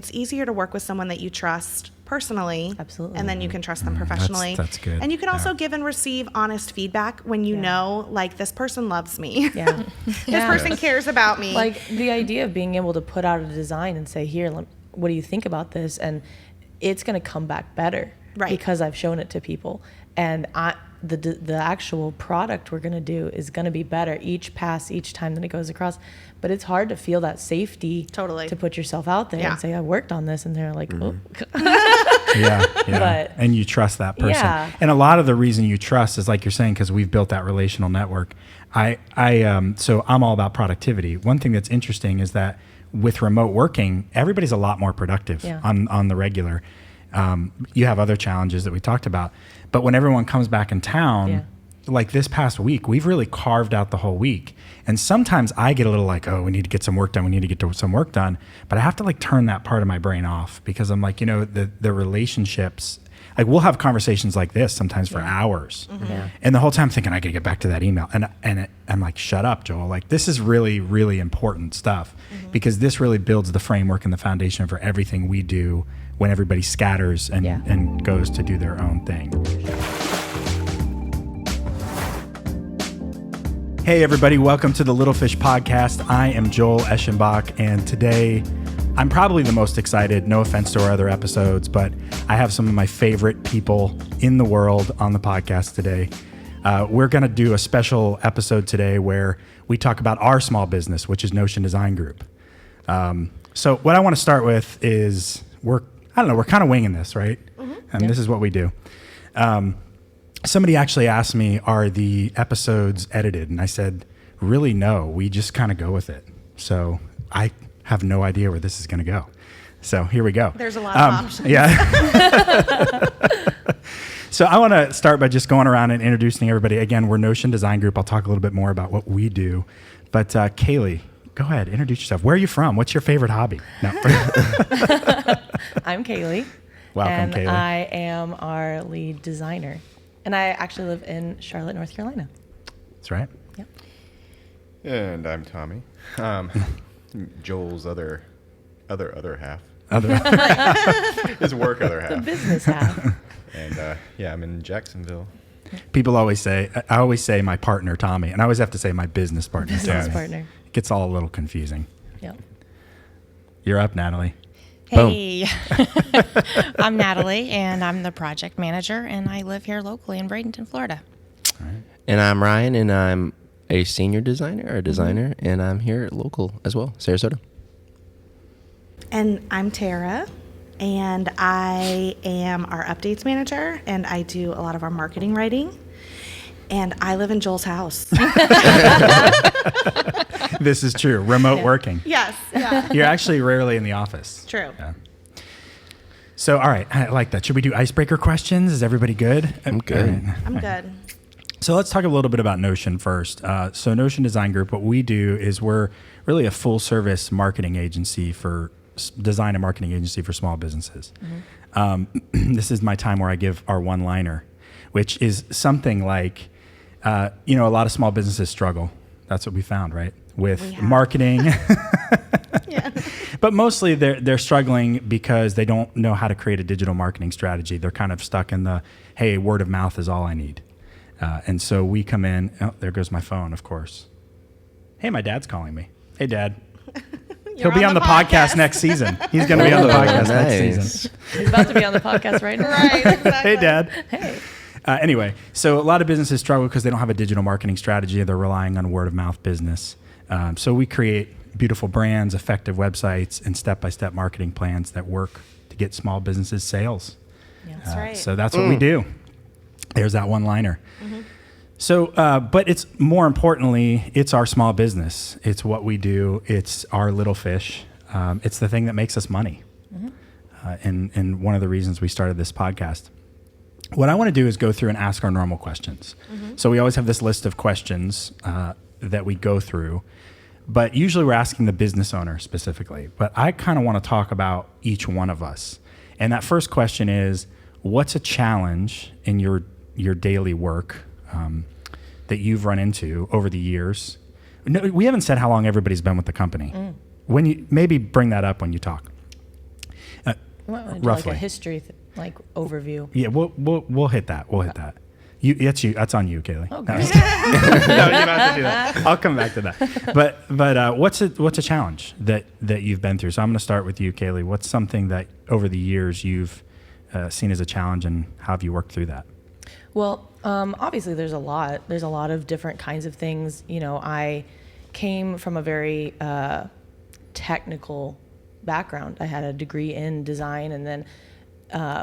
It's easier to work with someone that you trust personally. Absolutely. And then you can trust them professionally. That's good. And you can also give and receive honest feedback when you know, like, this person loves me. Yeah. This person cares about me. Like, the idea of being able to put out a design and say, here, what do you think about this? And it's going to come back better. Right. Because I've shown it to people. And the actual product we're going to do is going to be better each time that it goes across. But it's hard to feel that safety to put yourself out there and say, I worked on this. And they're like, oh. Yeah. But, and you trust that person. Yeah. And a lot of the reason you trust is, like you're saying, because we've built that relational network. So I'm all about productivity. One thing that's interesting is that with remote working, everybody's a lot more productive on the regular. You have other challenges that we talked about, but when everyone comes back in town, like this past week, we've really carved out the whole week. And sometimes I get a little like, oh, we need to get some work done. We need to get some work done. But I have to like turn that part of my brain off, because I'm like, the relationships, like we'll have conversations like this sometimes for hours. And the whole time thinking, I gotta get back to that email. And I'm like, shut up, Joel. Like, this is really, really important stuff, because this really builds the framework and the foundation for everything we do when everybody scatters and goes to do their own thing. Hey everybody, welcome to the Little Fish Podcast. I am Joel Eschenbach, and today I'm probably the most excited, no offense to our other episodes, but I have some of my favorite people in the world on the podcast today. We're going to do a special episode today where we talk about our small business, which is Notion Design Group. So what I want to start with is we're kind of winging this, right? And this is what we do. Somebody actually asked me, are the episodes edited? And I said, really, no. We just kind of go with it. So I have no idea where this is going to go. So here we go. There's a lot of options. Yeah. So I want to start by just going around and introducing everybody. Again, we're Notion Design Group. I'll talk a little bit more about what we do. But Kaylee, go ahead, introduce yourself. Where are you from? What's your favorite hobby? No. I'm Kaylee. Welcome, and Kaylee. I am our lead designer. And I actually live in Charlotte, North Carolina. That's right. Yep. And I'm Tommy. Joel's other half. His work other half. The business half. And I'm in Jacksonville. People always say, I always say my partner, Tommy, and I always have to say my business partner. Business partner. It gets all a little confusing. Yep. You're up, Natalie. Hey, I'm Natalie, and I'm the project manager, and I live here locally in Bradenton, Florida. All right. And I'm Ryan, and I'm a senior designer, and I'm here local as well, Sarasota. And I'm Tara, and I am our updates manager, and I do a lot of our marketing writing, and I live in Joel's house. This is true. Remote working. Yes. Yeah. You're actually rarely in the office. True. Yeah. So, all right. I like that. Should we do icebreaker questions? Is everybody good? I'm good. All right. I'm good. So let's talk a little bit about Notion first. So Notion Design Group, what we do is we're really a full-service marketing agency for design and marketing agency for small businesses. This is my time where I give our one-liner, which is something like, a lot of small businesses struggle. That's what we found, right? With marketing. Yeah. But mostly they're struggling because they don't know how to create a digital marketing strategy. They're kind of stuck in the, hey, word of mouth is all I need. And so we come in. Oh, there goes my phone, of course. Hey, my dad's calling me. Hey, Dad. He'll be on the podcast next season. He's going to be on the podcast next season. He's about to be on the podcast right now. Right, exactly. Hey, Dad. Hey. Anyway, so a lot of businesses struggle because they don't have a digital marketing strategy. They're relying on word of mouth business. So we create beautiful brands, effective websites, and step-by-step marketing plans that work to get small businesses sales. Yeah. That's right. So that's what we do. There's that one-liner. So, but it's more importantly, it's our small business. It's what we do. It's our little fish. It's the thing that makes us money. And one of the reasons we started this podcast. What I want to do is go through and ask our normal questions. So we always have this list of questions that we go through, but usually we're asking the business owner specifically. But I kind of want to talk about each one of us. And that first question is, what's a challenge in your daily work that you've run into over the years? No, we haven't said how long everybody's been with the company. When you maybe bring that up when you talk. Roughly. Like a history, overview. Yeah, we'll hit that. We'll hit that. That's on you, Kaylee. Oh, No, great. you don't have to do that. I'll come back to that. But what's a challenge that you've been through? So I'm going to start with you, Kaylee. What's something that over the years you've seen as a challenge, and how have you worked through that? Well, obviously there's a lot. There's a lot of different kinds of things. I came from a very technical background. I had a degree in design, and then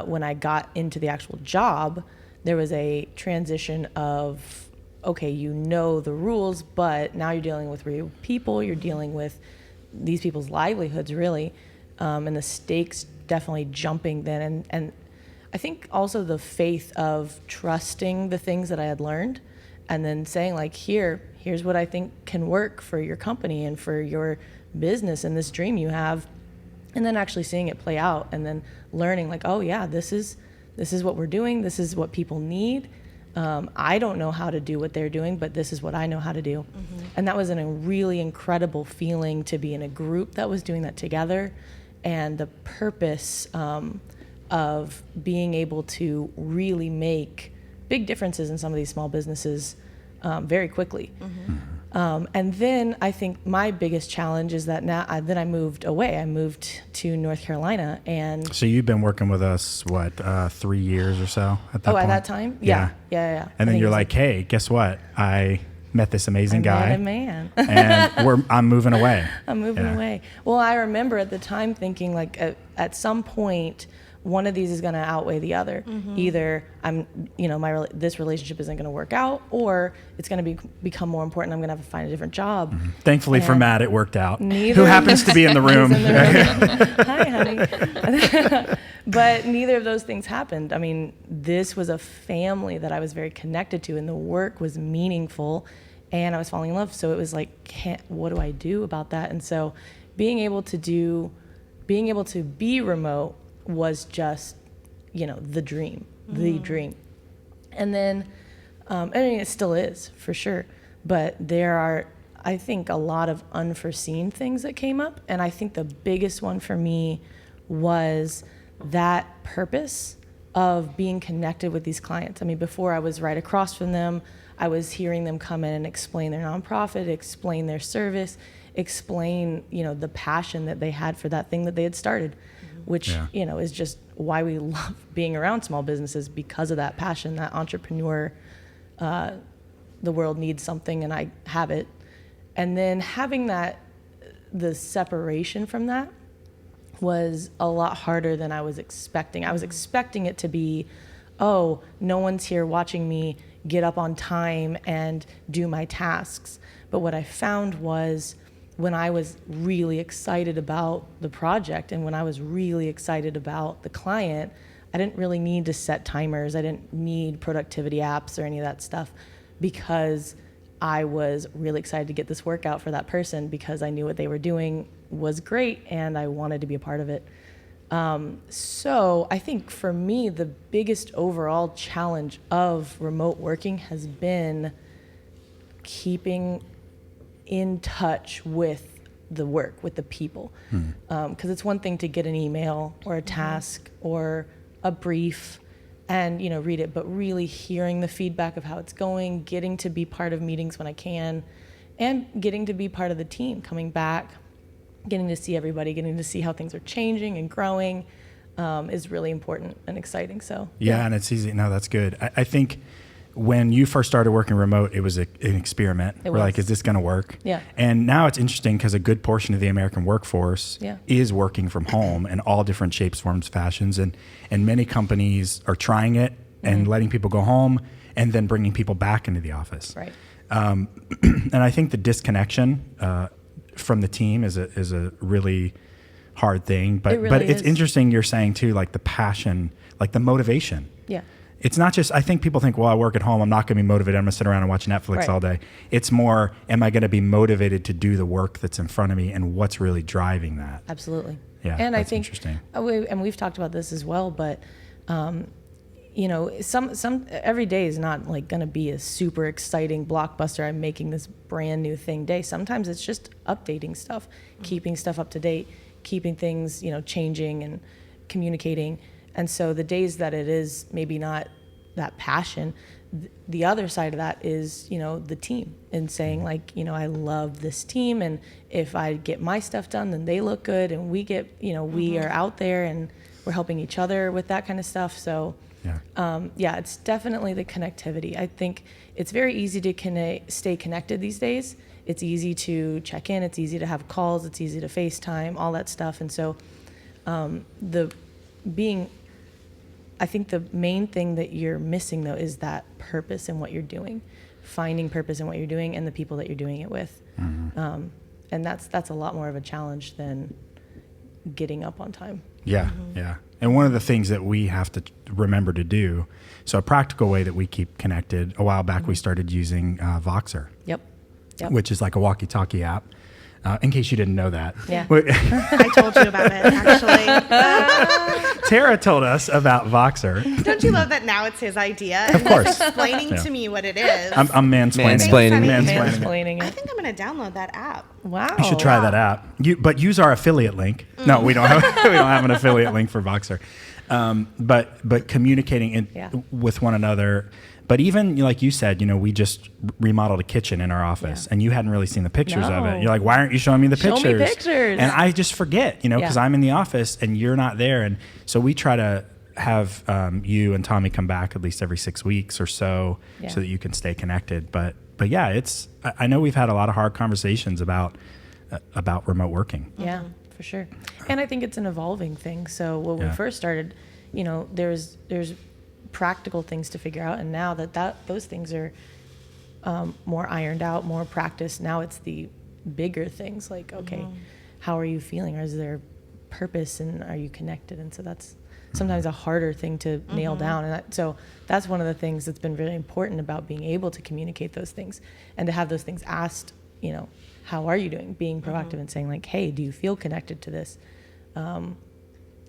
when I got into the actual job, there was a transition of, okay, the rules, but now you're dealing with real people. You're dealing with these people's livelihoods, really, and the stakes definitely jumping then. And I think also the faith of trusting the things that I had learned, and then saying here's what I think can work for your company and for your business and this dream you have, and then actually seeing it play out, and then learning oh yeah, this is what we're doing. This is what people need. I don't know how to do what they're doing, but this is what I know how to do. Mm-hmm. And that was a really incredible feeling to be in a group that was doing that together, and the purpose of being able to really make big differences in some of these small businesses very quickly. Mm-hmm. And then I think my biggest challenge is that then I moved away. I moved to North Carolina, and so you've been working with us 3 years or so at that point? At that time, yeah. And then you're like, hey, guess what? I met this amazing guy. Met a man. And I'm moving away. I'm moving away. Well, I remember at the time thinking at some point, one of these is going to outweigh the other. Mm-hmm. Either this relationship isn't going to work out, or it's going to become more important. I'm going to have to find a different job. Mm-hmm. Thankfully for Matt, it worked out. Who happens to be in the room? Hi, honey. But neither of those things happened. I mean, this was a family that I was very connected to, and the work was meaningful, and I was falling in love. So it was what do I do about that? And so being able to be remote was just, the dream. And then, it still is, for sure. But there are, I think, a lot of unforeseen things that came up. And I think the biggest one for me was that purpose of being connected with these clients. I mean, before I was right across from them, I was hearing them come in and explain their nonprofit, explain their service, explain, the passion that they had for that thing that they had started. Which, is just why we love being around small businesses, because of that passion, that entrepreneur. The world needs something, and I have it. And then having the separation from that was a lot harder than I was expecting. I was expecting it to be, no one's here watching me get up on time and do my tasks. But what I found was, when I was really excited about the project and when I was really excited about the client, I didn't really need to set timers. I didn't need productivity apps or any of that stuff, because I was really excited to get this work out for that person, because I knew what they were doing was great and I wanted to be a part of it. So I think for me, the biggest overall challenge of remote working has been keeping in touch with the work, with the people. Because it's one thing to get an email or a task or a brief and read it, but really hearing the feedback of how it's going, getting to be part of meetings when I can, and getting to be part of the team, coming back, getting to see everybody, getting to see how things are changing and growing, is really important and exciting. So yeah, and it's easy. No, that's good. I think when you first started working remote, it was an experiment. We're like, is this going to work? Yeah. And now it's interesting because a good portion of the American workforce is working from home in all different shapes, forms, fashions. And many companies are trying it and letting people go home and then bringing people back into the office. Right. And I think the disconnection from the team is a really hard thing. But it's interesting you're saying too, like the passion, like the motivation. Yeah. It's not just, I think people think, well, I work at home, I'm not going to be motivated, I'm going to sit around and watch Netflix all day. It's more, am I going to be motivated to do the work that's in front of me, and what's really driving that? Absolutely. Yeah, and that's I think, interesting. And we've talked about this as well, but some every day is not like going to be a super exciting blockbuster, I'm making this brand new thing day. Sometimes it's just updating stuff, keeping stuff up to date, keeping things, changing, communicating. And so the days that it is maybe not that passion, the other side of that is, the team, and saying like, I love this team, and if I get my stuff done, then they look good, and we get, we are out there and we're helping each other with that kind of stuff. So it's definitely the connectivity. I think it's very easy to stay connected these days. It's easy to check in. It's easy to have calls. It's easy to FaceTime, all that stuff. And so I think the main thing that you're missing, though, is that purpose in what you're doing, finding purpose in what you're doing and the people that you're doing it with. Mm-hmm. And that's a lot more of a challenge than getting up on time. Yeah, mm-hmm. Yeah. And one of the things that we have to remember to do, so a practical way that we keep connected, a while back we started using Voxer. Yep. Which is like a walkie-talkie app. In case you didn't know that. Yeah. I told you about it, actually. Tara told us about Voxer. Don't you love that now it's his idea? Of course. He's explaining to me what it is. I'm mansplaining. Mansplaining it. I think I'm going to download that app. Wow. You should try that app. But use our affiliate link. No, we don't have an affiliate link for Voxer. But communicating with one another. But even like you said, we just remodeled a kitchen in our office, and you hadn't really seen the pictures of it. You're like, why aren't you showing me the pictures? Show me pictures. And I just forget, because I'm in the office and you're not there. And so we try to have you and Tommy come back at least every 6 weeks or so that you can stay connected. But yeah, I know we've had a lot of hard conversations about remote working. Yeah, for sure. And I think it's an evolving thing. So when we first started, there's practical things to figure out, and now those things are more ironed out, more practiced. Now it's the bigger things like, okay, how are you feeling, or is there purpose, and are you connected? And so that's sometimes a harder thing to nail down, and so that's one of the things that's been really important about being able to communicate those things and to have those things asked. How are you doing? Being proactive and saying like, hey, do you feel connected to this?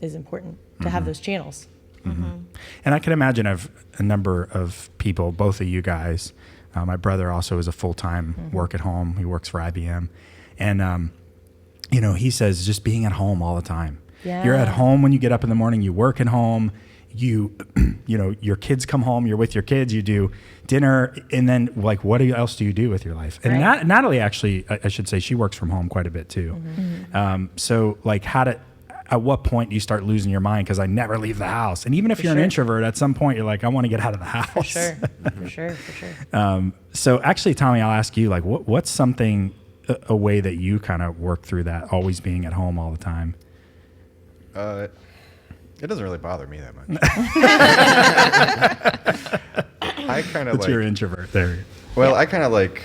Is important to have those channels. Mm-hmm. And I can imagine of a number of people, both of you guys. My brother also is a full-time work at home. He works for IBM. And, he says just being at home all the time. Yeah. You're at home when you get up in the morning, you work at home, your kids come home, you're with your kids, you do dinner, and then like, what else do you do with your life? And Natalie actually, I should say, she works from home quite a bit too. Mm-hmm. So like at what point do you start losing your mind? Because I never leave the house. And even if you're an introvert, at some point you're like, I want to get out of the house. For sure. So actually, Tommy, I'll ask you, like, what's something, a way that you kind of work through that, always being at home all the time? It doesn't really bother me that much. I kind of like... You're an introvert there. Well, I kind of like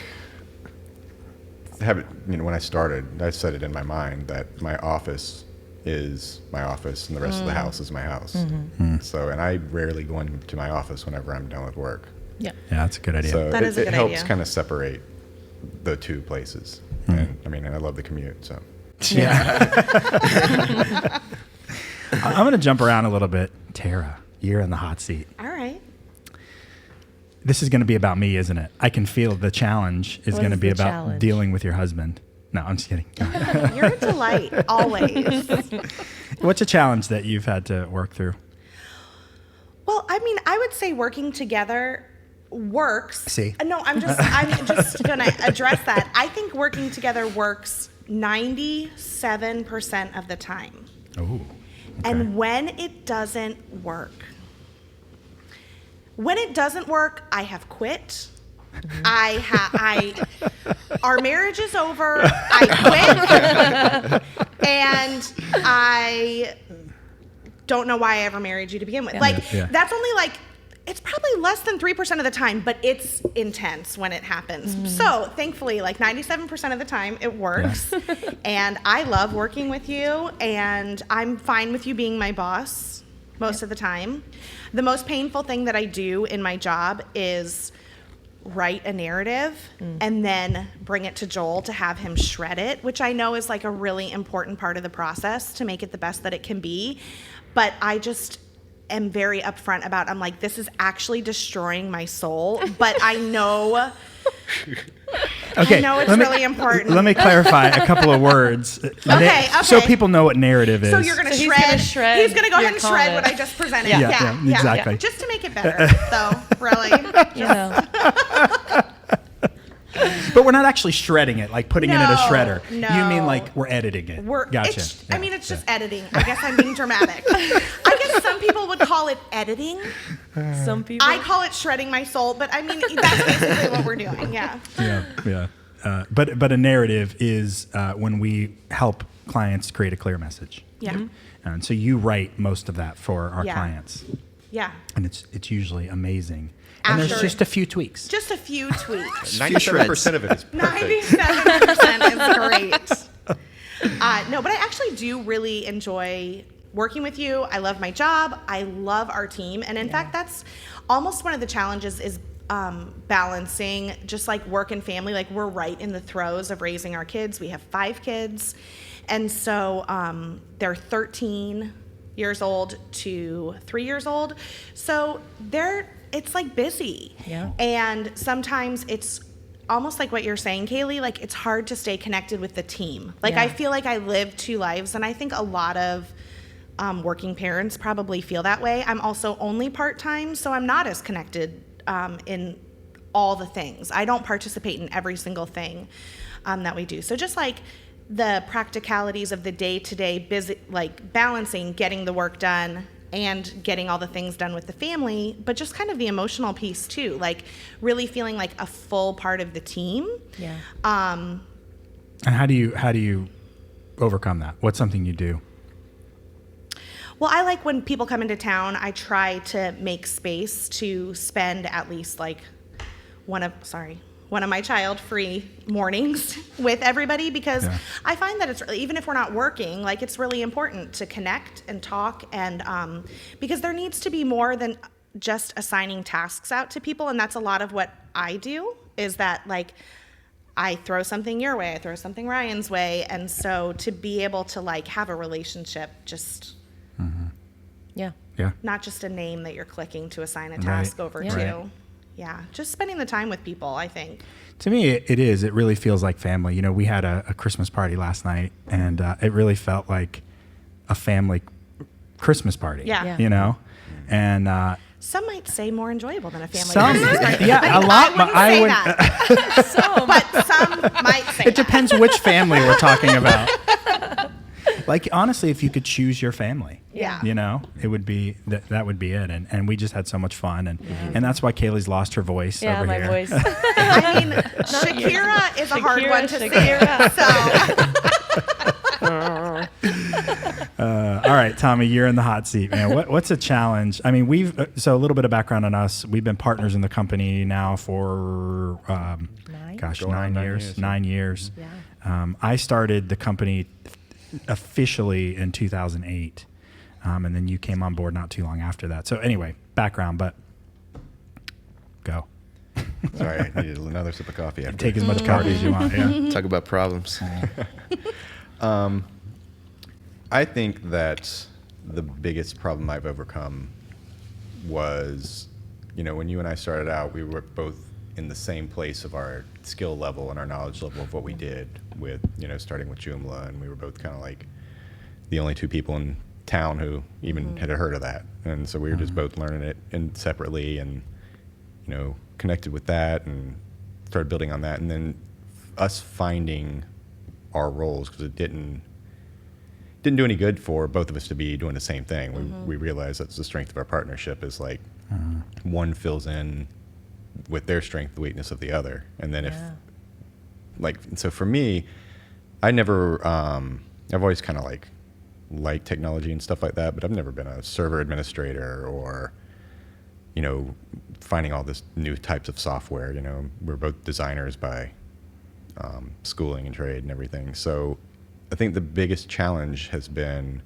have it, when I started, I set it in my mind that my office is my office and the rest of the house is my house. Mm-hmm. So, and I rarely go into my office whenever I'm done with work. Yeah, that's a good idea. So it helps kind of separate the two places. And I love the commute, so. Yeah. I'm going to jump around a little bit. Tara, you're in the hot seat. All right. This is going to be about me, isn't it? I can feel the challenge is going to be about dealing with your husband. No, I'm just kidding. You're a delight, always. What's a challenge that you've had to work through? Well, I would say working together works. See? No, I'm just going to address that. I think working together works 97% of the time. Oh. Okay. And when it doesn't work, I have quit. Our marriage is over. I quit, and I don't know why I ever married you to begin with. That's only it's probably less than 3% of the time, but it's intense when it happens. Mm-hmm. So thankfully, 97% of the time it works, and I love working with you, and I'm fine with you being my boss most of the time. The most painful thing that I do in my job is write a narrative and then bring it to Joel to have him shred it, which I know is a really important part of the process to make it the best that it can be. But I just am very upfront about, I'm like, this is actually destroying my soul, but I know Okay. I know it's really important. Let me clarify a couple of words. Okay. So people know what narrative is. So you're going to shred. He's going to go ahead and shred what I just presented. Yeah, exactly. Just to make it better, though, really. But we're not actually shredding it, like putting it in a shredder. No. You mean like we're editing it. Gotcha. It's just editing. I guess I'm being dramatic. I guess some people would call it editing. Some people. I call it shredding my soul, but I mean, that's basically what we're doing. Yeah. Yeah. But a narrative is when we help clients create a clear message. Yeah. Mm-hmm. And so you write most of that for our clients. Yeah. And it's usually amazing. And there's just a few tweaks. Just a few tweaks. 97% of it is perfect. 97% is great. No, but I actually do really enjoy working with you. I love my job. I love our team. And in fact, that's almost one of the challenges is balancing just like work and family. Like we're right in the throes of raising our kids. We have 5 kids. And so they're 13 years old to 3 years old. So it's like busy. Yeah. And sometimes it's almost like what you're saying, Kaylee, like it's hard to stay connected with the team. Like I feel like I live 2 lives, and I think a lot of working parents probably feel that way. I'm also only part-time, so I'm not as connected in all the things. I don't participate in every single thing that we do. So just like the practicalities of the day-to-day busy, like balancing getting the work done and getting all the things done with the family, but just kind of the emotional piece too, like really feeling like a full part of the team. Yeah. And how do you overcome that? What's something you do? Well, I like when people come into town, I try to make space to spend at least like one of my child-free mornings with everybody, because I find that it's really, even if we're not working, like it's really important to connect and talk, and because there needs to be more than just assigning tasks out to people, and that's a lot of what I do, is that like I throw something your way, I throw something Ryan's way, and so to be able to like have a relationship, just not just a name that you're clicking to assign a task over to. Right. Yeah, just spending the time with people, I think. To me, it is. It really feels like family. You know, we had a Christmas party last night, and it really felt like a family Christmas party. Yeah. You know? And some might say more enjoyable than a family Christmas party. Yeah, I mean, a lot. I wouldn't say that. But some might say it depends which family we're talking about. Like, honestly, if you could choose your family, you know, it would be that would be it. And we just had so much fun. And that's why Kaylee's lost her voice over my here. voice. I mean, Shakira is a hard one to say. All right, Tommy, you're in the hot seat, man. What's a challenge? I mean, so a little bit of background on us. We've been partners in the company now for, 9 years. 9 years. Yeah. I started the company officially in 2008, and then you came on board not too long after that. So anyway, background, but go. Sorry, I needed another sip of coffee. After Take as much coffee as you want. Yeah. Talk about problems. I think that the biggest problem I've overcome was, you know, when you and I started out, we were both in the same place of our skill level and our knowledge level of what we did with, you know, starting with Joomla, and we were both kind of like the only 2 people in town who even had heard of that. And so we were just both learning it separately, and, you know, connected with that and started building on that. And then us finding our roles, because it didn't do any good for both of us to be doing the same thing. We realized that's the strength of our partnership, is like one fills in with their strength, the weakness of the other. And then so for me, I never, I've always kind of like liked technology and stuff like that, but I've never been a server administrator or, you know, finding all this new types of software. You know, we're both designers by schooling and trade and everything. So I think the biggest challenge has been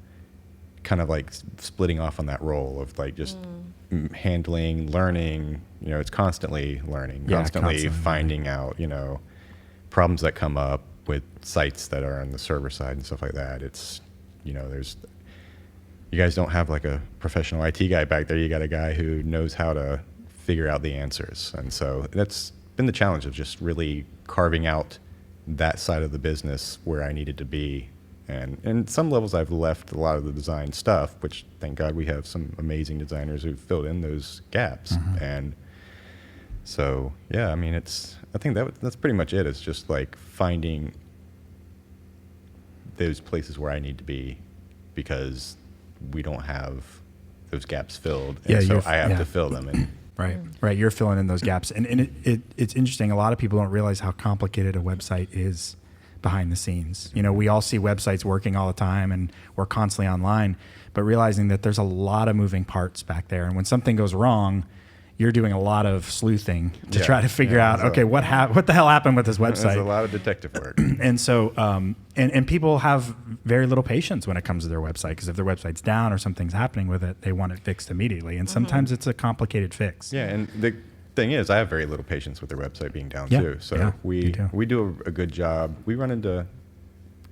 kind of like splitting off on that role of like just handling, learning. You know, it's constantly learning, constantly finding out, you know, problems that come up with sites that are on the server side and stuff like that. It's, you know, you guys don't have like a professional IT guy back there. You got a guy who knows how to figure out the answers. And so that's been the challenge of just really carving out that side of the business where I needed to be. And in some levels, I've left a lot of the design stuff, which thank God we have some amazing designers who've filled in those gaps. And so, yeah, I mean, I think that's pretty much it. It's just like finding those places where I need to be, because we don't have those gaps filled. And so I have to fill them. And Right. You're filling in those gaps. And it's interesting. A lot of people don't realize how complicated a website is behind the scenes. You know, we all see websites working all the time and we're constantly online, but realizing that there's a lot of moving parts back there. And when something goes wrong, you're doing a lot of sleuthing to try to figure out, okay, what the hell happened with this website? There's a lot of detective work. And so, and people have very little patience when it comes to their website, because if their website's down or something's happening with it, they want it fixed immediately. And sometimes it's a complicated fix. Yeah, and the thing is, I have very little patience with their website being down too. So we do a good job. We run into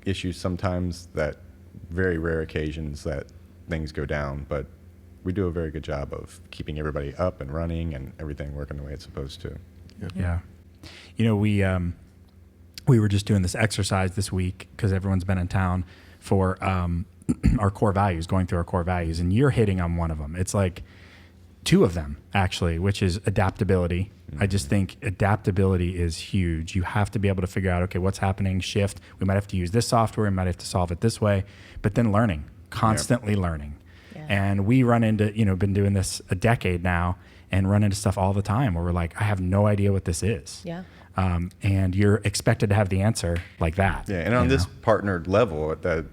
issues sometimes, that very rare occasions that things go down, but we do a very good job of keeping everybody up and running and everything working the way it's supposed to. Yeah. You know, we were just doing this exercise this week because everyone's been in town for our core values, going through our core values, and you're hitting on one of them. It's like two of them, actually, which is adaptability. I just think adaptability is huge. You have to be able to figure out, okay, what's happening, shift. We might have to use this software. We might have to solve it this way. But then learning, constantly learning. Yeah. And we run into, been doing this a decade now, and run into stuff all the time where we're like, I have no idea what this is. Yeah. And you're expected to have the answer like that. Yeah, and on this partnered level at the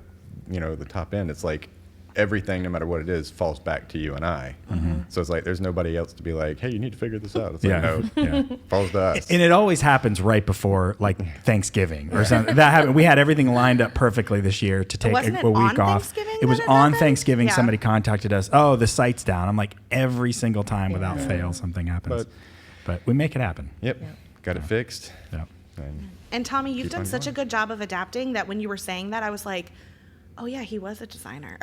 top end, it's like everything, no matter what it is, falls back to you and I. So it's like there's nobody else to be like, hey, you need to figure this out. It's like, no, falls to us. And it always happens right before like Thanksgiving or something. That happened. We had everything lined up perfectly this year to take a week off. It was on Thanksgiving. Yeah. Somebody contacted us. Oh, the site's down. I'm like, every single time without fail, something happens. But we make it happen. Yep. Got it fixed. Yep. And Tommy, you've done such a good job of adapting that when you were saying that, I was like, oh yeah, he was a designer.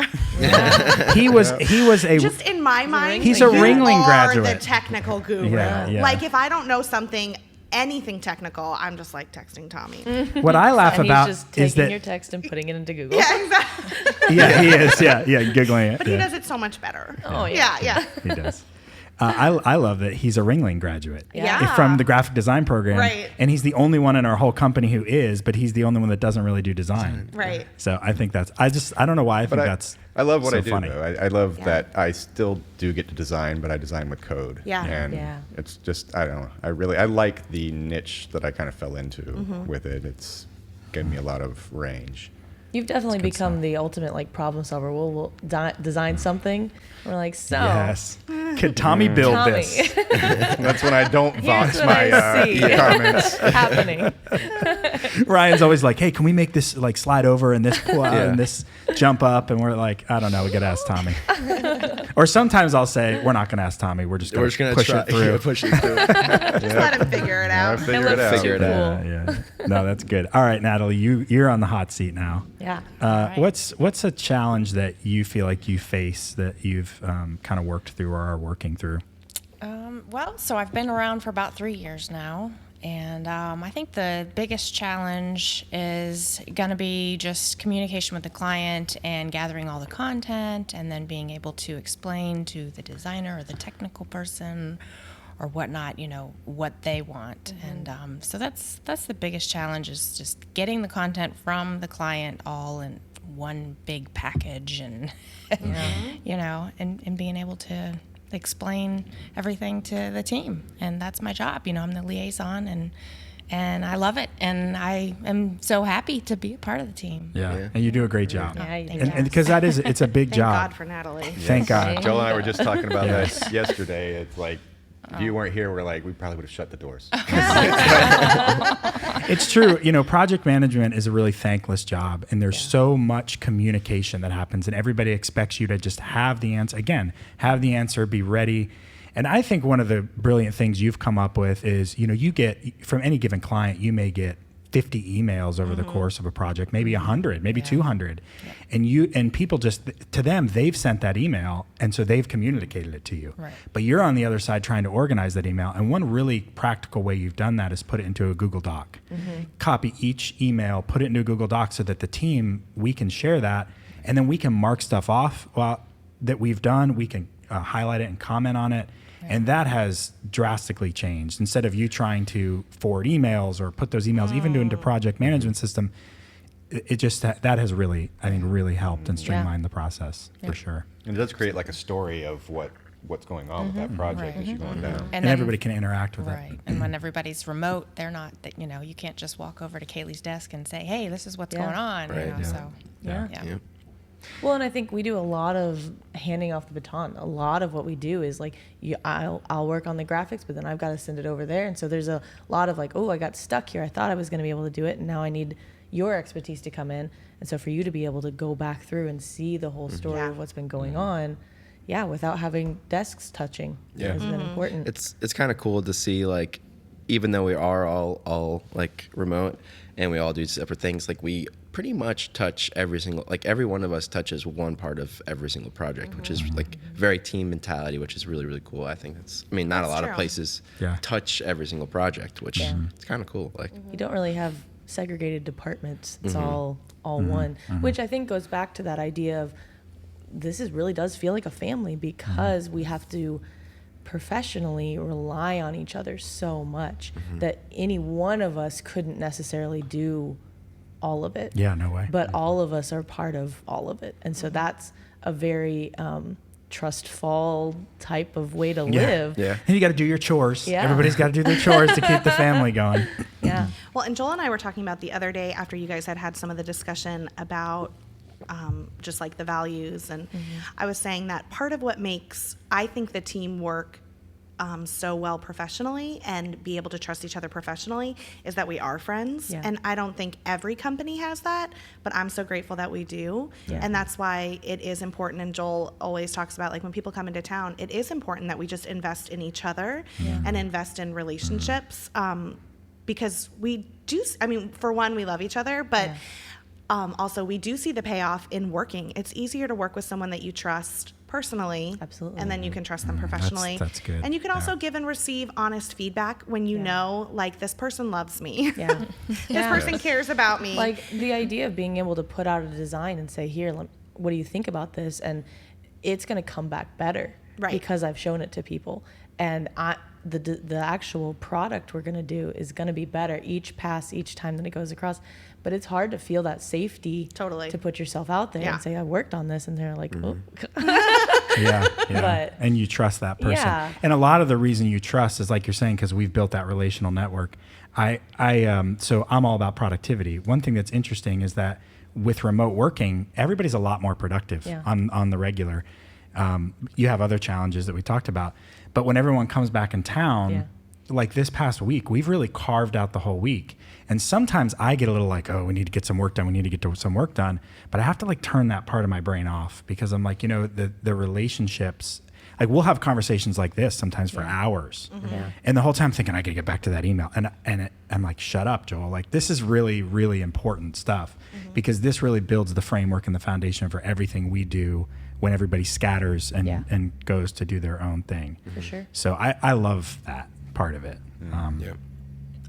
He was a, just in my mind, he's a Ringling graduate. The technical guru. Yeah. Like if I don't know something, anything technical, I'm just like texting Tommy. What I laugh about he's just taking your text and putting it into Google. Yeah, exactly. Yeah, he is. Yeah, giggling it. But he does it so much better. Oh yeah. He does. I love that he's a Ringling graduate Yeah. from the graphic design program. Right. And he's the only one in our whole company who is, but he's the only one that doesn't really do design. Right. So I think I don't know why I think that's I love what so I do, funny. though. I love that I still do get to design, but I design with code. Yeah. And it's just, I don't know. I like the niche that I kind of fell into with it. It's given me a lot of range. You've definitely become the ultimate like problem solver. We'll design something. We're like, so yes. Could Tommy build this? That's when I don't vox my comments happening. Ryan's always like, hey, can we make this like slide over and this pull out and this jump up? And we're like, I don't know, we got to ask Tommy. Or sometimes I'll say, we're not going to ask Tommy. We're just going to push it through. Push it through. Just let him figure it out. Figure it out. Yeah. No, that's good. All right, Natalie, you're on the hot seat now. Yeah. Right. What's a challenge that you feel like you face that you've kind of worked through or are working through? So I've been around for about 3 years now, and I think the biggest challenge is going to be just communication with the client and gathering all the content, and then being able to explain to the designer or the technical person or whatnot, what they want. And so that's the biggest challenge, is just getting the content from the client all in one big package, and and being able to explain everything to the team. And that's my job. I'm the liaison, and I love it, and I am so happy to be a part of the team. Yeah. And you do a great job. Yeah, and because it's a big job. Thank God for Natalie. Thank God. Joel and I were just talking about this yesterday. It's like, if you weren't here, we're like, we probably would have shut the doors. It's true. Project management is a really thankless job, and there's so much communication that happens, and everybody expects you to just have the answer. Again, have the answer, be ready. And I think one of the brilliant things you've come up with is, you get from any given client, you may get 50 emails over the course of a project, maybe 100, maybe 200. And people just, to them, they've sent that email, and so they've communicated it to you. Right. But you're on the other side trying to organize that email. And one really practical way you've done that is put it into a Google Doc. Copy each email, put it into a Google Doc so that the team, we can share that, and then we can mark stuff off that we've done. We can highlight it and comment on it. And that has drastically changed. Instead of you trying to forward emails or put those emails even into project management system, it just, that has really, I think, really helped and streamlined the process for sure. And it does create like a story of what's going on with that project as you're going down. And everybody can interact with it. Right. And when everybody's remote, they're not, you can't just walk over to Kaylee's desk and say, hey, this is what's going on. Right. So, yeah. Well, and I think we do a lot of handing off the baton. A lot of what we do is like, I'll work on the graphics, but then I've got to send it over there. And so there's a lot of like, oh, I got stuck here. I thought I was going to be able to do it, and now I need your expertise to come in. And so for you to be able to go back through and see the whole story of what's been going on, without having desks touching has been important. It's kind of cool to see, like, even though we are all like remote and we all do separate things, like we pretty much touch every one of us touches one part of every single project, which is like very team mentality, which is really, really cool. I think not a lot of places touch every single project, which it's kind of cool. Like, you don't really have segregated departments. It's all one, which I think goes back to that idea of really does feel like a family, because we have to professionally rely on each other so much that any one of us couldn't necessarily do all of it. Yeah, no way. But all of us are part of all of it. And so that's a very trust fall type of way to live. Yeah. And you got to do your chores. Yeah. Everybody's got to do their chores to keep the family going. Yeah. Well, and Joel and I were talking about the other day after you guys had some of the discussion about just like the values. And I was saying that part of what makes, I think, the team work so well professionally and be able to trust each other professionally is that we are friends. Yeah. And I don't think every company has that, but I'm so grateful that we do. Yeah. And that's why it is important. And Joel always talks about, like, when people come into town, it is important that we just invest in each other and invest in relationships, because we do, I mean, for one, we love each other, but also we do see the payoff in working. It's easier to work with someone that you trust personally. Absolutely. And then you can trust them professionally. That's good. And you can also give and receive honest feedback when you know, like, this person loves me. Yeah. This person cares about me. Like, the idea of being able to put out a design and say, here, what do you think about this? And it's going to come back better because I've shown it to people. And the actual product we're going to do is going to be better each time that it goes across. But it's hard to feel that safety to put yourself out there and say, I worked on this. And they're like, oh. But, and you trust that person. Yeah. And a lot of the reason you trust is, like you're saying, because we've built that relational network. So I'm all about productivity. One thing that's interesting is that with remote working, everybody's a lot more productive on the regular. You have other challenges that we talked about. But when everyone comes back in town, like this past week, we've really carved out the whole week. And sometimes I get a little like, oh, we need to get some work done. We need to get some work done. But I have to like turn that part of my brain off, because I'm like, the relationships, like we'll have conversations like this sometimes for hours. And the whole time I'm thinking, I got to get back to that email. And I'm like, shut up, Joel. Like, this is really, really important stuff, because this really builds the framework and the foundation for everything we do when everybody scatters and goes to do their own thing. For sure. So I love that part of it.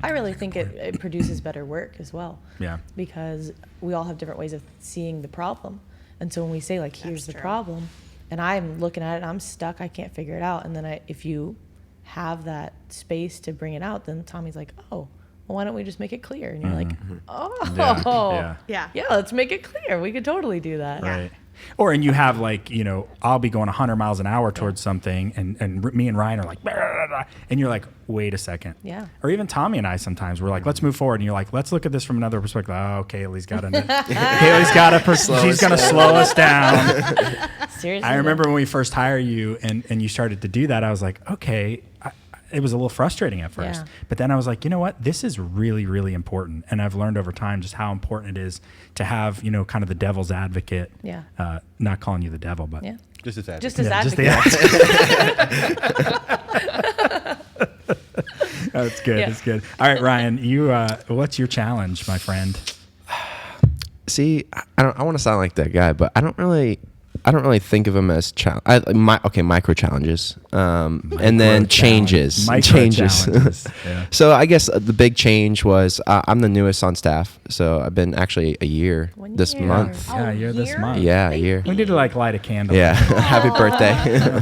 I really think it produces better work as well. Yeah. Because we all have different ways of seeing the problem. And so when we say, like, here's the problem, and I'm looking at it and I'm stuck, I can't figure it out. And then if you have that space to bring it out, then Tommy's like, oh, well, why don't we just make it clear? And you're like, oh, yeah, let's make it clear. We could totally do that. Right. Or, and you have like, I'll be going 100 miles an hour towards something, and me and Ryan are like, blah, blah, blah, and you're like, wait a second. Yeah. Or even Tommy and I sometimes, we're like, let's move forward. And you're like, let's look at this from another perspective. Oh, Kaylee's got she's going to slow us down. Seriously. I remember when we first hired you and you started to do that, I was like, okay, it was a little frustrating at first, but then I was like, you know what? This is really, really important. And I've learned over time just how important it is to have, kind of the devil's advocate. Yeah. Not calling you the devil, but just as advocate. Just as advocate. That's good. That's good. All right, Ryan, you what's your challenge, my friend? See, I want to sound like that guy, but I don't really think of them as micro challenges, and then changes. Yeah. So I guess the big change was I'm the newest on staff, so I've been actually a year this month. Yeah, you're this month. Yeah, a year. We need to light a candle. Yeah, happy birthday.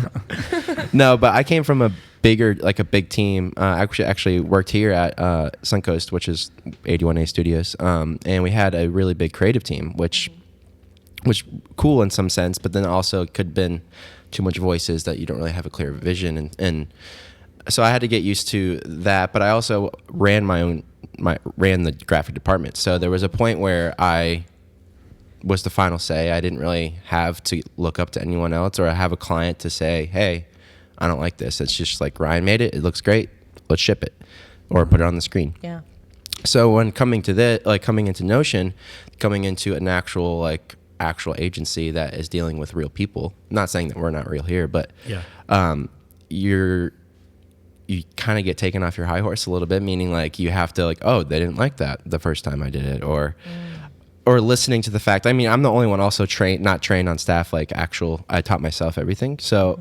No, but I came from a big team. Actually worked here at Suncoast, which is 81A Studios, and we had a really big creative team, which cool in some sense, but then also could have been too much voices that you don't really have a clear vision, and so I had to get used to that. But I also ran ran the graphic department, so there was a point where I was the final say. I didn't really have to look up to anyone else or have a client to say, hey, I don't like this. It's just like, Ryan made it. It looks great. Let's ship it or put it on the screen. Yeah. So when coming into Notion, coming into an actual agency that is dealing with real people, not saying that we're not real here, but you kind of get taken off your high horse a little bit, meaning like you have to oh, they didn't like that the first time I did it, or listening to the fact, I mean, I'm the only one also not trained on staff, I taught myself everything. So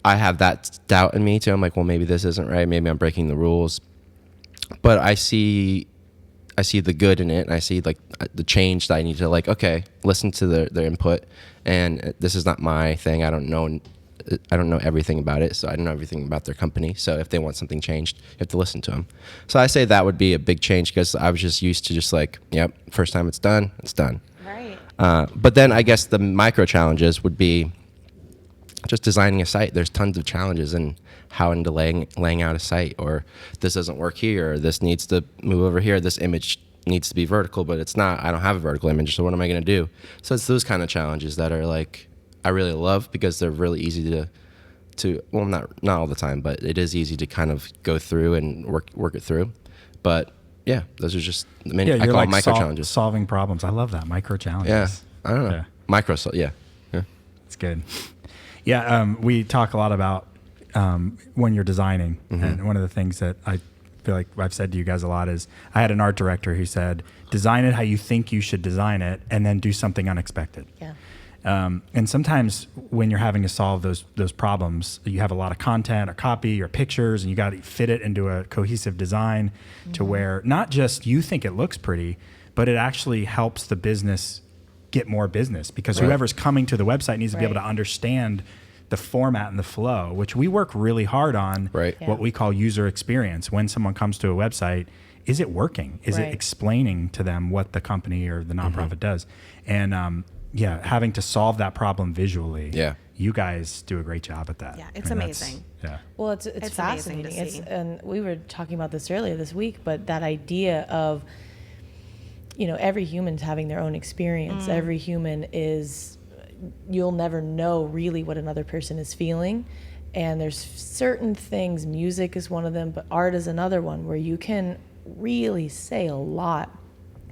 I have that doubt in me too. I'm like, well, maybe this isn't right. Maybe I'm breaking the rules, but I see the good in it, and I see the change that I need to okay, listen to their input, and this is not my thing. I don't know everything about it, so I don't know everything about their company. So if they want something changed, you have to listen to them. So I say that would be a big change, because I was just used to yep, first time it's done, it's done. Right. But then I guess the micro challenges would be just designing a site. There's tons of challenges in how into laying out a site, or this doesn't work here, or this needs to move over here, this image needs to be vertical, but it's not. I don't have a vertical image, so what am I going to do? So it's those kind of challenges that are I really love, because they're really easy to well, not all the time, but it is easy to kind of go through and work it through. But yeah, those are just I call them micro challenges. Solving problems. I love that, micro challenges. Yeah, I don't know. Yeah. Yeah. It's good. Yeah, we talk a lot about when you're designing, and one of the things that I feel like I've said to you guys a lot is, I had an art director who said, design it how you think you should design it, and then do something unexpected. Yeah. And sometimes when you're having to solve those problems, you have a lot of content or copy or pictures, and you got to fit it into a cohesive design to where not just you think it looks pretty, but it actually helps the business get more business, because whoever's coming to the website needs to be able to understand the format and the flow, which we work really hard on. What we call user experience. When someone comes to a website, is it working? Is it explaining to them what the company or the nonprofit does? And having to solve that problem visually. You guys do a great job at that. Yeah, it's amazing. Well, it's fascinating. And we were talking about this earlier this week, but that idea of, every human's having their own experience. Every human you'll never know really what another person is feeling. And there's certain things, music is one of them, but art is another one, where you can really say a lot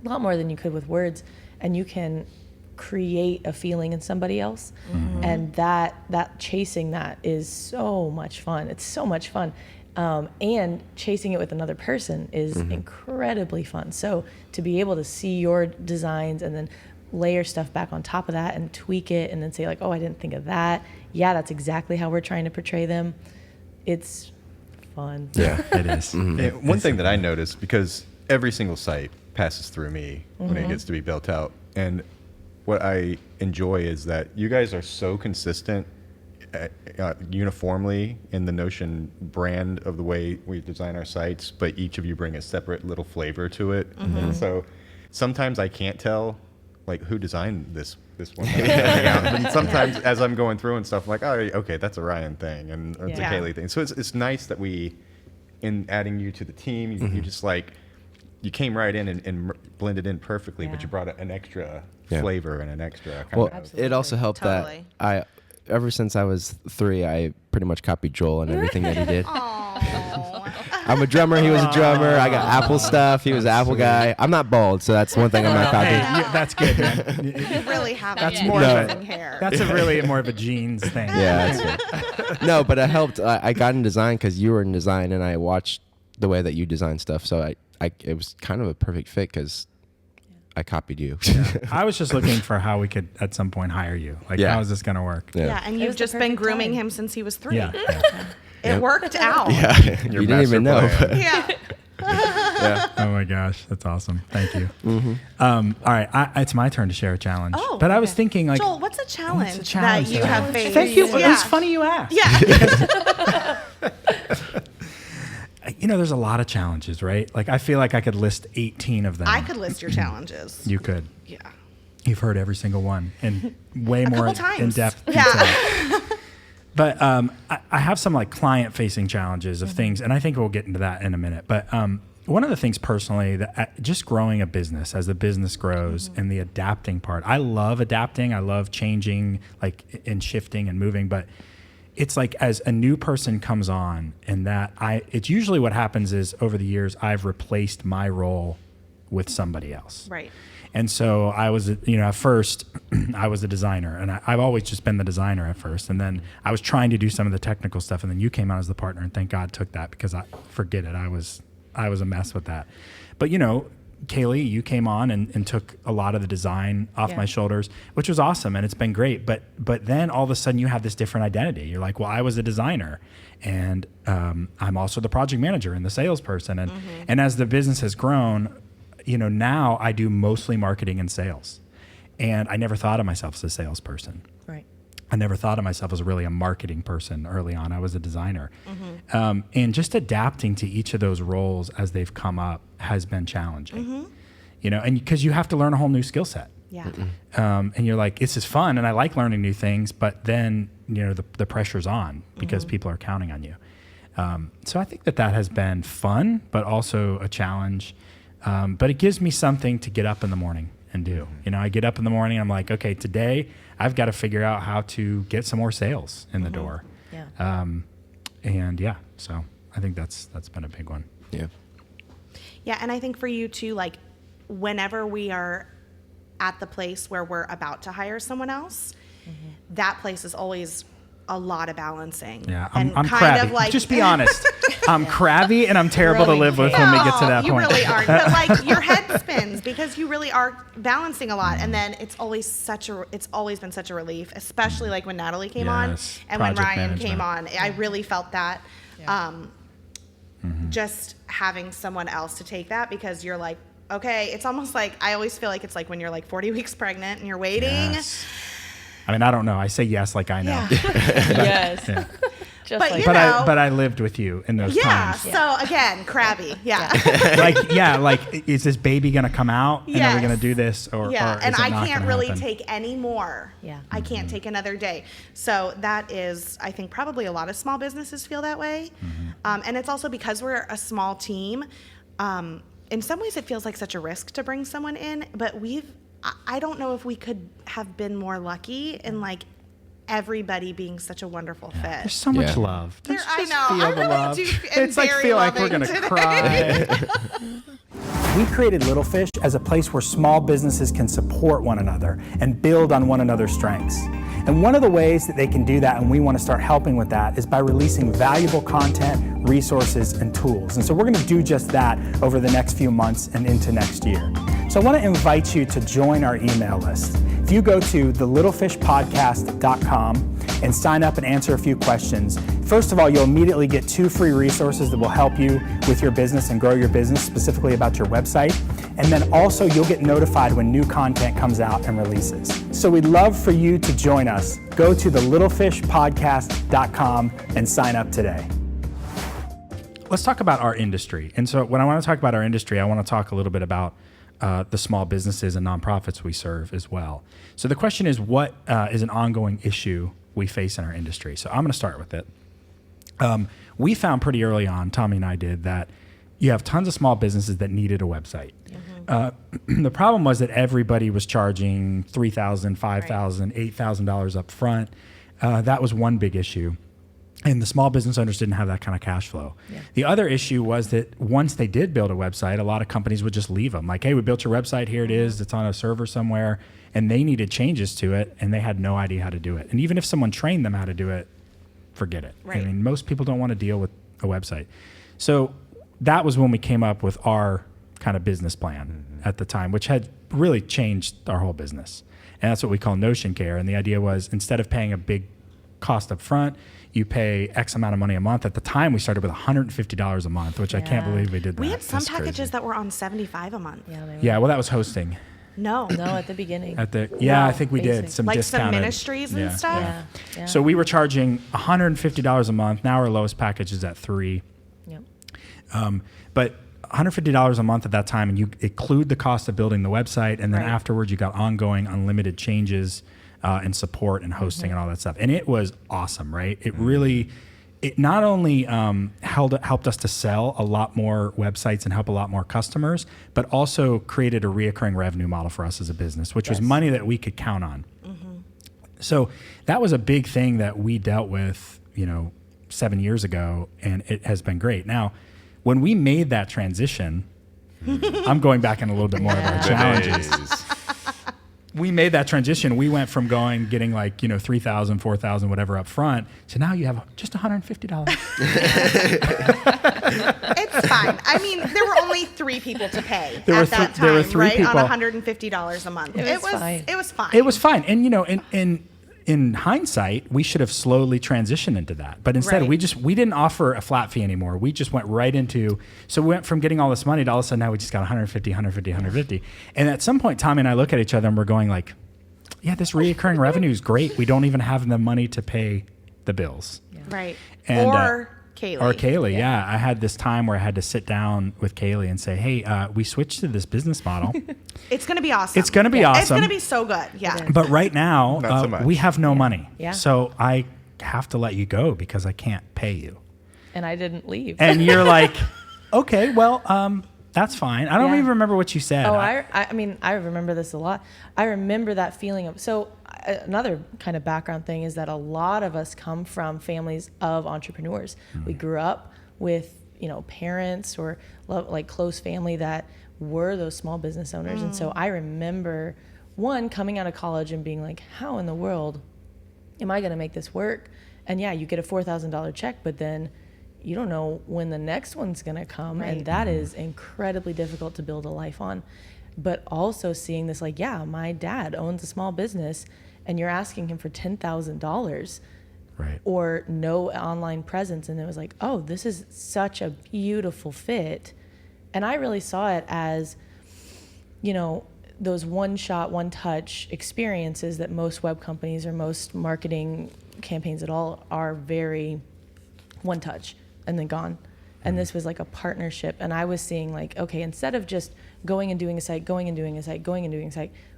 more than you could with words, and you can create a feeling in somebody else. And that chasing that is so much fun. It's so much fun. And chasing it with another person is incredibly fun. So to be able to see your designs and then layer stuff back on top of that and tweak it and then say oh, I didn't think of that. Yeah, that's exactly how we're trying to portray them. It's fun. Yeah, it is. One thing that I noticed, because every single site passes through me when it gets to be built out, and what I enjoy is that you guys are so consistent uniformly in the Notion brand of the way we design our sites, but each of you bring a separate little flavor to it. And so sometimes I can't tell who designed this one. And sometimes as I'm going through and stuff, I'm like, oh, okay, that's a Ryan thing, and it's a Kaylee thing. So it's nice that in adding you to the team, you just you came right in and blended in perfectly, but you brought an extra flavor and an extra kind of... It also helped that ever since I was 3, I pretty much copied Joel and everything that he did. I'm a drummer. He was a drummer. I got Apple stuff. He was an Apple guy. I'm not bald, so that's one thing I'm not copying. Hey, that's good, man. You really have more interesting hair. That's really more of a genes thing. Yeah, that's good. No, but it helped. I got in design because you were in design, and I watched the way that you design stuff. So it was kind of a perfect fit because I copied you. I was just looking for how we could at some point hire you. Like, how is this going to work? Yeah, and you've just been grooming him since he was 3. Yeah. It worked out. Yeah, you didn't even know. Yeah. Oh my gosh, that's awesome. Thank you. All right, it's my turn to share a challenge. Oh, but I was thinking, like, Joel, what's a challenge that you have faced? Thank you. It's funny you asked. Yeah. There's a lot of challenges, right? Like, I feel like I could list 18 of them. I could list your challenges. You could. Yeah. You've heard every single one and way more in depth. Yeah. But I have some like client-facing challenges of things, and I think we'll get into that in a minute. But one of the things personally that just growing a business as the business grows and the adapting part, I love adapting. I love changing, like, and shifting and moving. But it's like as a new person comes on, and it's usually what happens is over the years I've replaced my role with somebody else. Right. And so I was, at first I was a designer, and I've always just been the designer at first. And then I was trying to do some of the technical stuff, and then you came out as the partner, and thank God took that, because forget it. I was a mess with that. But, Kaylee, you came on and took a lot of the design off my shoulders, which was awesome. And it's been great. But then all of a sudden you have this different identity. You're like, well, I was a designer, and I'm also the project manager and the salesperson. And as the business has grown, now I do mostly marketing and sales. And I never thought of myself as a salesperson. Right. I never thought of myself as really a marketing person early on. I was a designer. And just adapting to each of those roles as they've come up has been challenging. And because you have to learn a whole new skill set. Yeah. And you're like, this is fun, and I like learning new things, but then, the pressure's on because people are counting on you. So I think that has been fun, but also a challenge. But it gives me something to get up in the morning and do. I get up in the morning, I'm like, okay, today I've got to figure out how to get some more sales in the door. Yeah. So I think that's been a big one. Yeah. Yeah, and I think for you too, like, whenever we are at the place where we're about to hire someone else, that place is always a lot of balancing. Yeah, and I'm kind crabby. of like, just be honest. I'm crabby, and I'm terrible to live with when we get to that you point. You really aren't. But like, your head spins because you really are balancing a lot, and then it's always been such a relief, especially like when Natalie came on and when Ryan came on. I really felt that. Just having someone else to take that, because you're like, okay, it's almost like, I always feel like it's like when you're like 40 weeks pregnant and you're waiting. Yes. I mean, I don't know. I say yes like I know. Yes. Yeah. Just but like but I lived with you in those times. So again, crabby. Like, is this baby gonna come out? And are we gonna do this? Or is and it I not can't gonna really happen? take any more. Yeah. I can't take another day. So that is, I think, probably a lot of small businesses feel that way. And it's also because we're a small team. In some ways, it feels like such a risk to bring someone in, but I don't know if we could have been more lucky in like everybody being such a wonderful fit. There's so much love. I know. Feel I the really love. do. It's like feel like we're gonna cry. We created Little Fish as a place where small businesses can support one another and build on one another's strengths. And one of the ways that they can do that, and we want to start helping with that, is by releasing valuable content, resources, and tools. And so we're going to do just that over the next few months and into next year. So I want to invite you to join our email list. If you go to thelittlefishpodcast.com and sign up and answer a few questions, first of all, you'll immediately get 2 free resources that will help you with your business and grow your business, specifically about your website. And then also you'll get notified when new content comes out and releases. So we'd love for you to join us. Go to thelittlefishpodcast.com and sign up today. Let's talk about our industry. And so when I want to talk about our industry, I want to talk a little bit about the small businesses and nonprofits we serve as well. So the question is, what is an ongoing issue we face in our industry? So I'm going to start with it. We found pretty early on, Tommy and I did, that you have tons of small businesses that needed a website. The problem was that everybody was charging $3,000, $5,000, $8,000 up front. That was one big issue. And the small business owners didn't have that kind of cash flow. Yeah. The other issue was that once they did build a website, a lot of companies would just leave them. Like, hey, we built your website, here it is, it's on a server somewhere. And they needed changes to it, and they had no idea how to do it. And even if someone trained them how to do it, forget it. Right. I mean, most people don't want to deal with a website. So that was when we came up with our kind of business plan at the time, which had really changed our whole business. And that's what we call Notion Care. And the idea was, instead of paying a big cost up front, you pay X amount of money a month. At the time, we started with $150 a month, which I can't believe we did that. We had some That's packages crazy. that were on $75 a month. Yeah, well, that was hosting. No, at the beginning. I think we did some like discounted. some ministries and stuff. Yeah. So we were charging $150 a month. Now our lowest package is at $3. Yep. But $150 a month at that time, and you include the cost of building the website, and then afterwards you got ongoing unlimited changes and support and hosting and all that stuff. And it was awesome, right? It really, it not only helped us to sell a lot more websites and help a lot more customers, but also created a reoccurring revenue model for us as a business, which was money that we could count on. So that was a big thing that we dealt with, 7 years ago, and it has been great. Now, when we made that transition, I'm going back in a little bit more of our challenges. We made that transition. We went from getting like, $3,000, $4,000, whatever up front, to now you have just $150. It's fine. I mean, there were only 3 people to pay There at that time, were three right? people. On $150 a month. It was fine. It was fine. It was fine. And, in hindsight, we should have slowly transitioned into that. But instead, we didn't offer a flat fee anymore. We just went right into, so we went from getting all this money to all of a sudden now we just got 150. And at some point, Tommy and I look at each other and we're going like, yeah, this reoccurring revenue is great. We don't even have the money to pay the bills. Yeah. Right. And, or Kaylee. Yeah. I had this time where I had to sit down with Kaylee and say, hey, we switched to this business model. It's going to be awesome. It's going to be awesome. It's going to be so good. Yeah. But right now, Not so much. we have no money. Yeah. So I have to let you go because I can't pay you. And I didn't leave. And you're like, okay, well, that's fine. I don't even remember what you said. Oh, I mean, I remember this a lot. I remember that feeling of, another kind of background thing is that a lot of us come from families of entrepreneurs. Mm-hmm. We grew up with, parents or like close family that were those small business owners. And so I remember coming out of college and being like, how in the world am I going to make this work? And yeah, you get a $4,000 check, but then you don't know when the next one's going to come. Right. And that is incredibly difficult to build a life on. But also seeing this, like, yeah, my dad owns a small business and you're asking him for $10,000 or no online presence. And it was like, oh, this is such a beautiful fit. And I really saw it as, those one-shot, one-touch experiences that most web companies or most marketing campaigns at all are very one-touch and then gone. And this was like a partnership. And I was seeing like, okay, instead of just going and doing a site,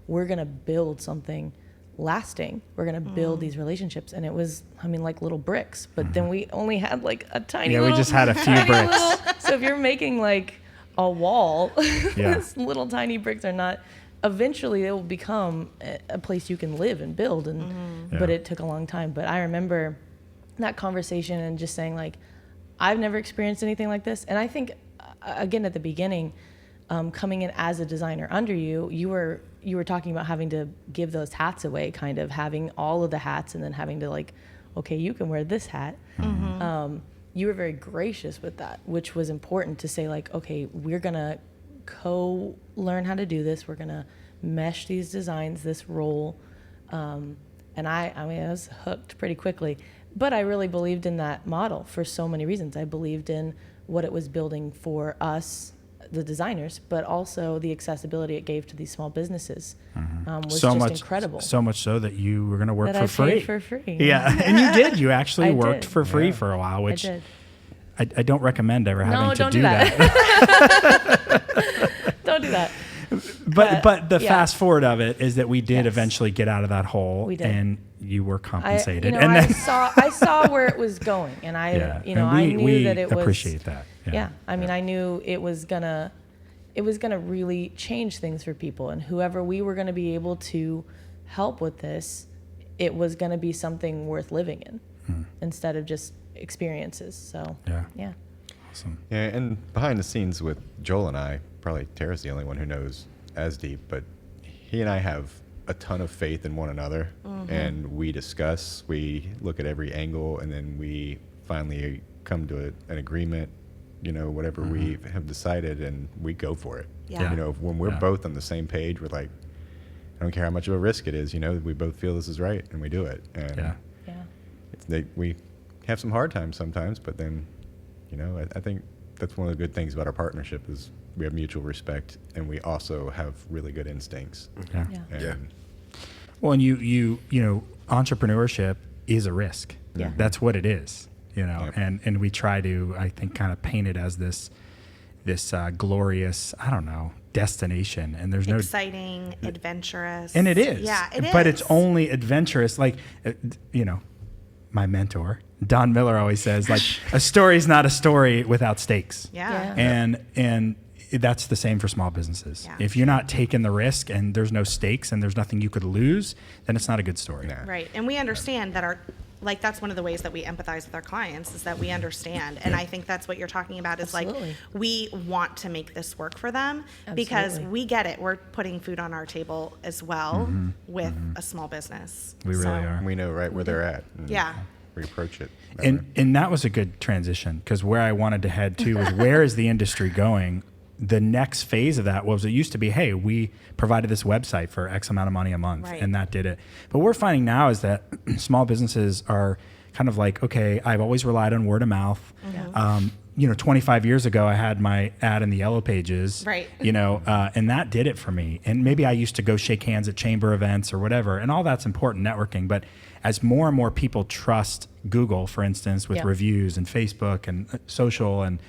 we're going to build something lasting. We're going to build these relationships. And it was, like little bricks. But then we only had like a tiny we just had a few bricks. So if you're making like a wall, these little tiny bricks are not, eventually it will become a place you can live and build. And but it took a long time. But I remember that conversation and just saying like, I've never experienced anything like this. And I think, again, at the beginning, coming in as a designer under you were talking about having to give those hats away, kind of having all of the hats and then having to like, okay, you can wear this hat. Mm-hmm. You were very gracious with that, which was important to say like, okay, we're going to learn how to do this. We're going to mesh these designs, this role. And I was hooked pretty quickly. But I really believed in that model for so many reasons. I believed in what it was building for us, the designers, but also the accessibility it gave to these small businesses was incredible. So much so that you were going to work that for I free. Paid for free. Yeah, and you did. You actually worked did. for free for a while, which I don't recommend ever having to do that. Don't do that. But the fast forward of it is that we did eventually get out of that hole, and you were compensated. I saw where it was going, and I knew that it was. Appreciate that. Yeah, I knew it was gonna really change things for people, and whoever we were gonna be able to help with this, it was gonna be something worth living in, instead of just experiences. So yeah. Awesome. Yeah, and behind the scenes with Joel and I, probably Tara's the only one who knows as deep, but he and I have a ton of faith in one another, and we discuss, we look at every angle, and then we finally come to an agreement whatever we have decided, and we go for it. Yeah. When we're both on the same page, we're like, I don't care how much of a risk it is, we both feel this is right, and we do it. And we have some hard times sometimes, but then, I think that's one of the good things about our partnership is we have mutual respect, and we also have really good instincts. Well, and you entrepreneurship is a risk. Yeah. That's what it is, and we try to, I think, kind of paint it as this glorious, I don't know, destination, and there's no exciting, adventurous. And it is. Yeah, it is. But it's only adventurous. Like, my mentor, Don Miller, always says, like, a story is not a story without stakes. Yeah. And that's the same for small businesses. Yeah. If you're not taking the risk and there's no stakes and there's nothing you could lose, then it's not a good story. Yeah. Right. And we understand that that's one of the ways that we empathize with our clients is that we understand. And I think that's what you're talking about is Absolutely. like, we want to make this work for them because Absolutely. we get it. We're putting food on our table as well with a small business. We really are. We know right where they're at. And Yeah. we approach it. And that was a good transition, because where I wanted to head to was, where is the industry going? The next phase of that was, it used to be, hey, we provided this website for X amount of money a month, Right. and that did it. But what we're finding now is that small businesses are kind of like, okay, I've always relied on word of mouth. 25 years ago, I had my ad in the yellow pages, Right. And that did it for me. And maybe I used to go shake hands at chamber events or whatever, and all that's important, networking. But as more and more people trust Google, for instance, with reviews, and Facebook and social, and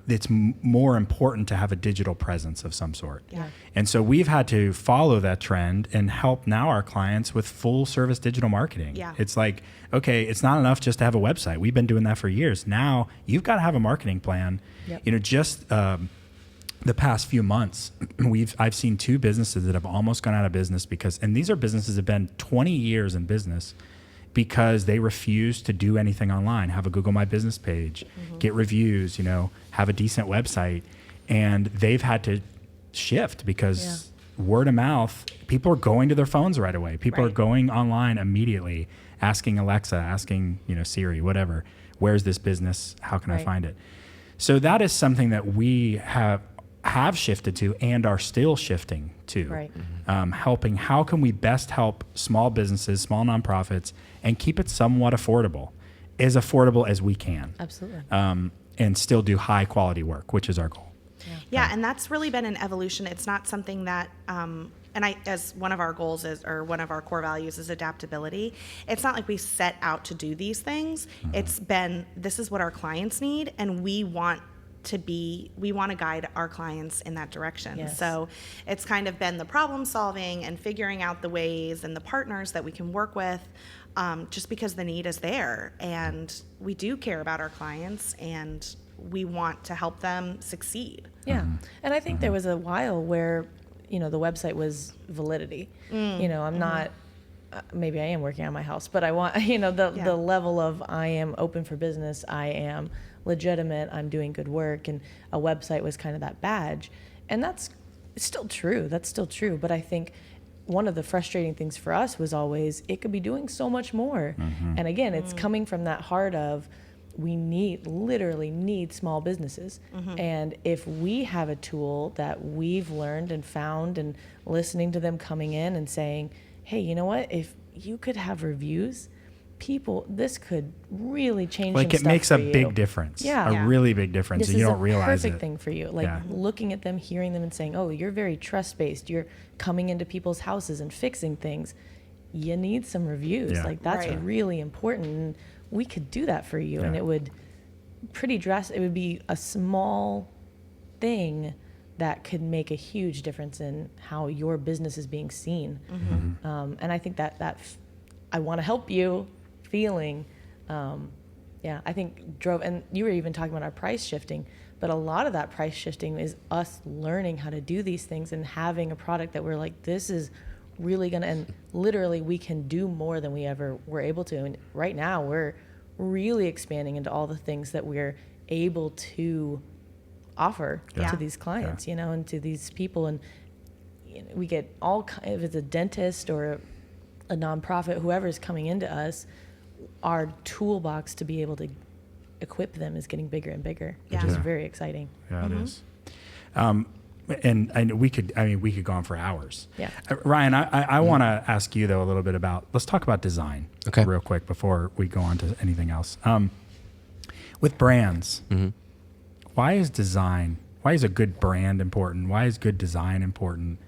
it's more important to have a digital presence of some sort. Yeah. And so we've had to follow that trend and help now our clients with full service digital marketing. Yeah. It's like, okay, it's not enough just to have a website. We've been doing that for years. Now you've got to have a marketing plan. Yep. Just the past few months, I've seen 2 businesses that have almost gone out of business and these are businesses that have been 20 years in business, because they refuse to do anything online, have a Google My Business page, get reviews, have a decent website. And they've had to shift because word of mouth, people are going to their phones right away. People are going online immediately, asking Alexa, asking, Siri, whatever, where's this business? How can I find it? So that is something that we have shifted to and are still shifting to. Right. Helping, how can we best help small businesses, small nonprofits, and keep it somewhat affordable as we can. Absolutely. And still do high quality work, which is our goal. Yeah, and that's really been an evolution. It's not something that, as one of our goals or one of our core values is adaptability. It's not like we set out to do these things. It's been, this is what our clients need, and we want to guide our clients in that direction. Yes. So it's kind of been the problem solving and figuring out the ways and the partners that we can work with, just because the need is there, and we do care about our clients and we want to help them succeed. Yeah. And I think there was a while where, the website was validity. I'm not, maybe I am working on my house, but I want, the level of, I am open for business, I am legitimate, I'm doing good work, and a website was kind of that badge. And that's still true. But I think one of the frustrating things for us was always, it could be doing so much more. And again, it's coming from that heart of, we literally need small businesses. And if we have a tool that we've learned and found, and listening to them coming in and saying, hey, you know what, if you could have reviews, this could really change some it stuff makes for a you. big difference. Yeah. A really big difference. This And you is don't realize perfect it. thing for you. Like looking at them, hearing them, and saying, oh, you're very trust-based. You're coming into people's houses and fixing things. You need some reviews. Yeah. Like, that's really important. And we could do that for you. And it would it would be a small thing that could make a huge difference in how your business is being seen. And I think that I want to help you feeling, I think drove, and you were even talking about our price shifting, but a lot of that price shifting is us learning how to do these things and having a product that we're like, this is really gonna, and literally we can do more than we ever were able to. And right now we're really expanding into all the things that we're able to offer to these clients, and to these people. And we get if it's a dentist or a nonprofit, whoever's coming into us, our toolbox to be able to equip them is getting bigger and bigger, which is very exciting. Yeah, it is. And we could go on for hours. Yeah. Ryan, I want to ask you though a little bit about, let's talk about design real quick before we go on to anything else. With brands, why is a good brand important? Why is good design important?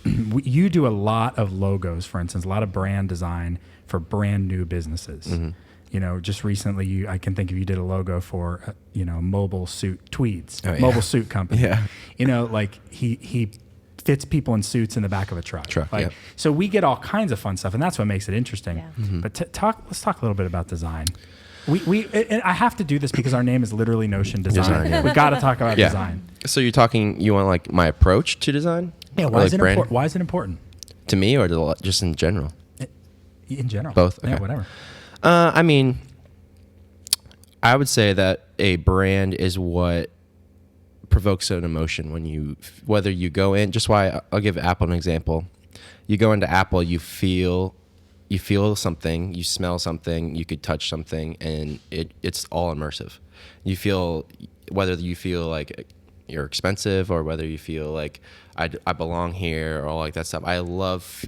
You do a lot of logos, for instance, a lot of brand design for brand new businesses. Just recently, I can think of you did a logo for, mobile suit tweeds, mobile suit company. Like he fits people in suits in the back of a truck. So we get all kinds of fun stuff, and that's what makes it interesting. But let's talk a little bit about design. And I have to do this because our name is literally Notion Design. We got to talk about design. So you want like my approach to design? Yeah. Why is it important? To me, or just in general? In general. Both. Okay. Yeah, whatever. I mean, I would say that a brand is what provokes an emotion whether you go in. Just why I'll give Apple an example. You go into Apple, you feel something, you smell something, you could touch something, and it's all immersive. You feel, whether you feel like you're expensive or whether you feel like I belong here or all like that stuff. I love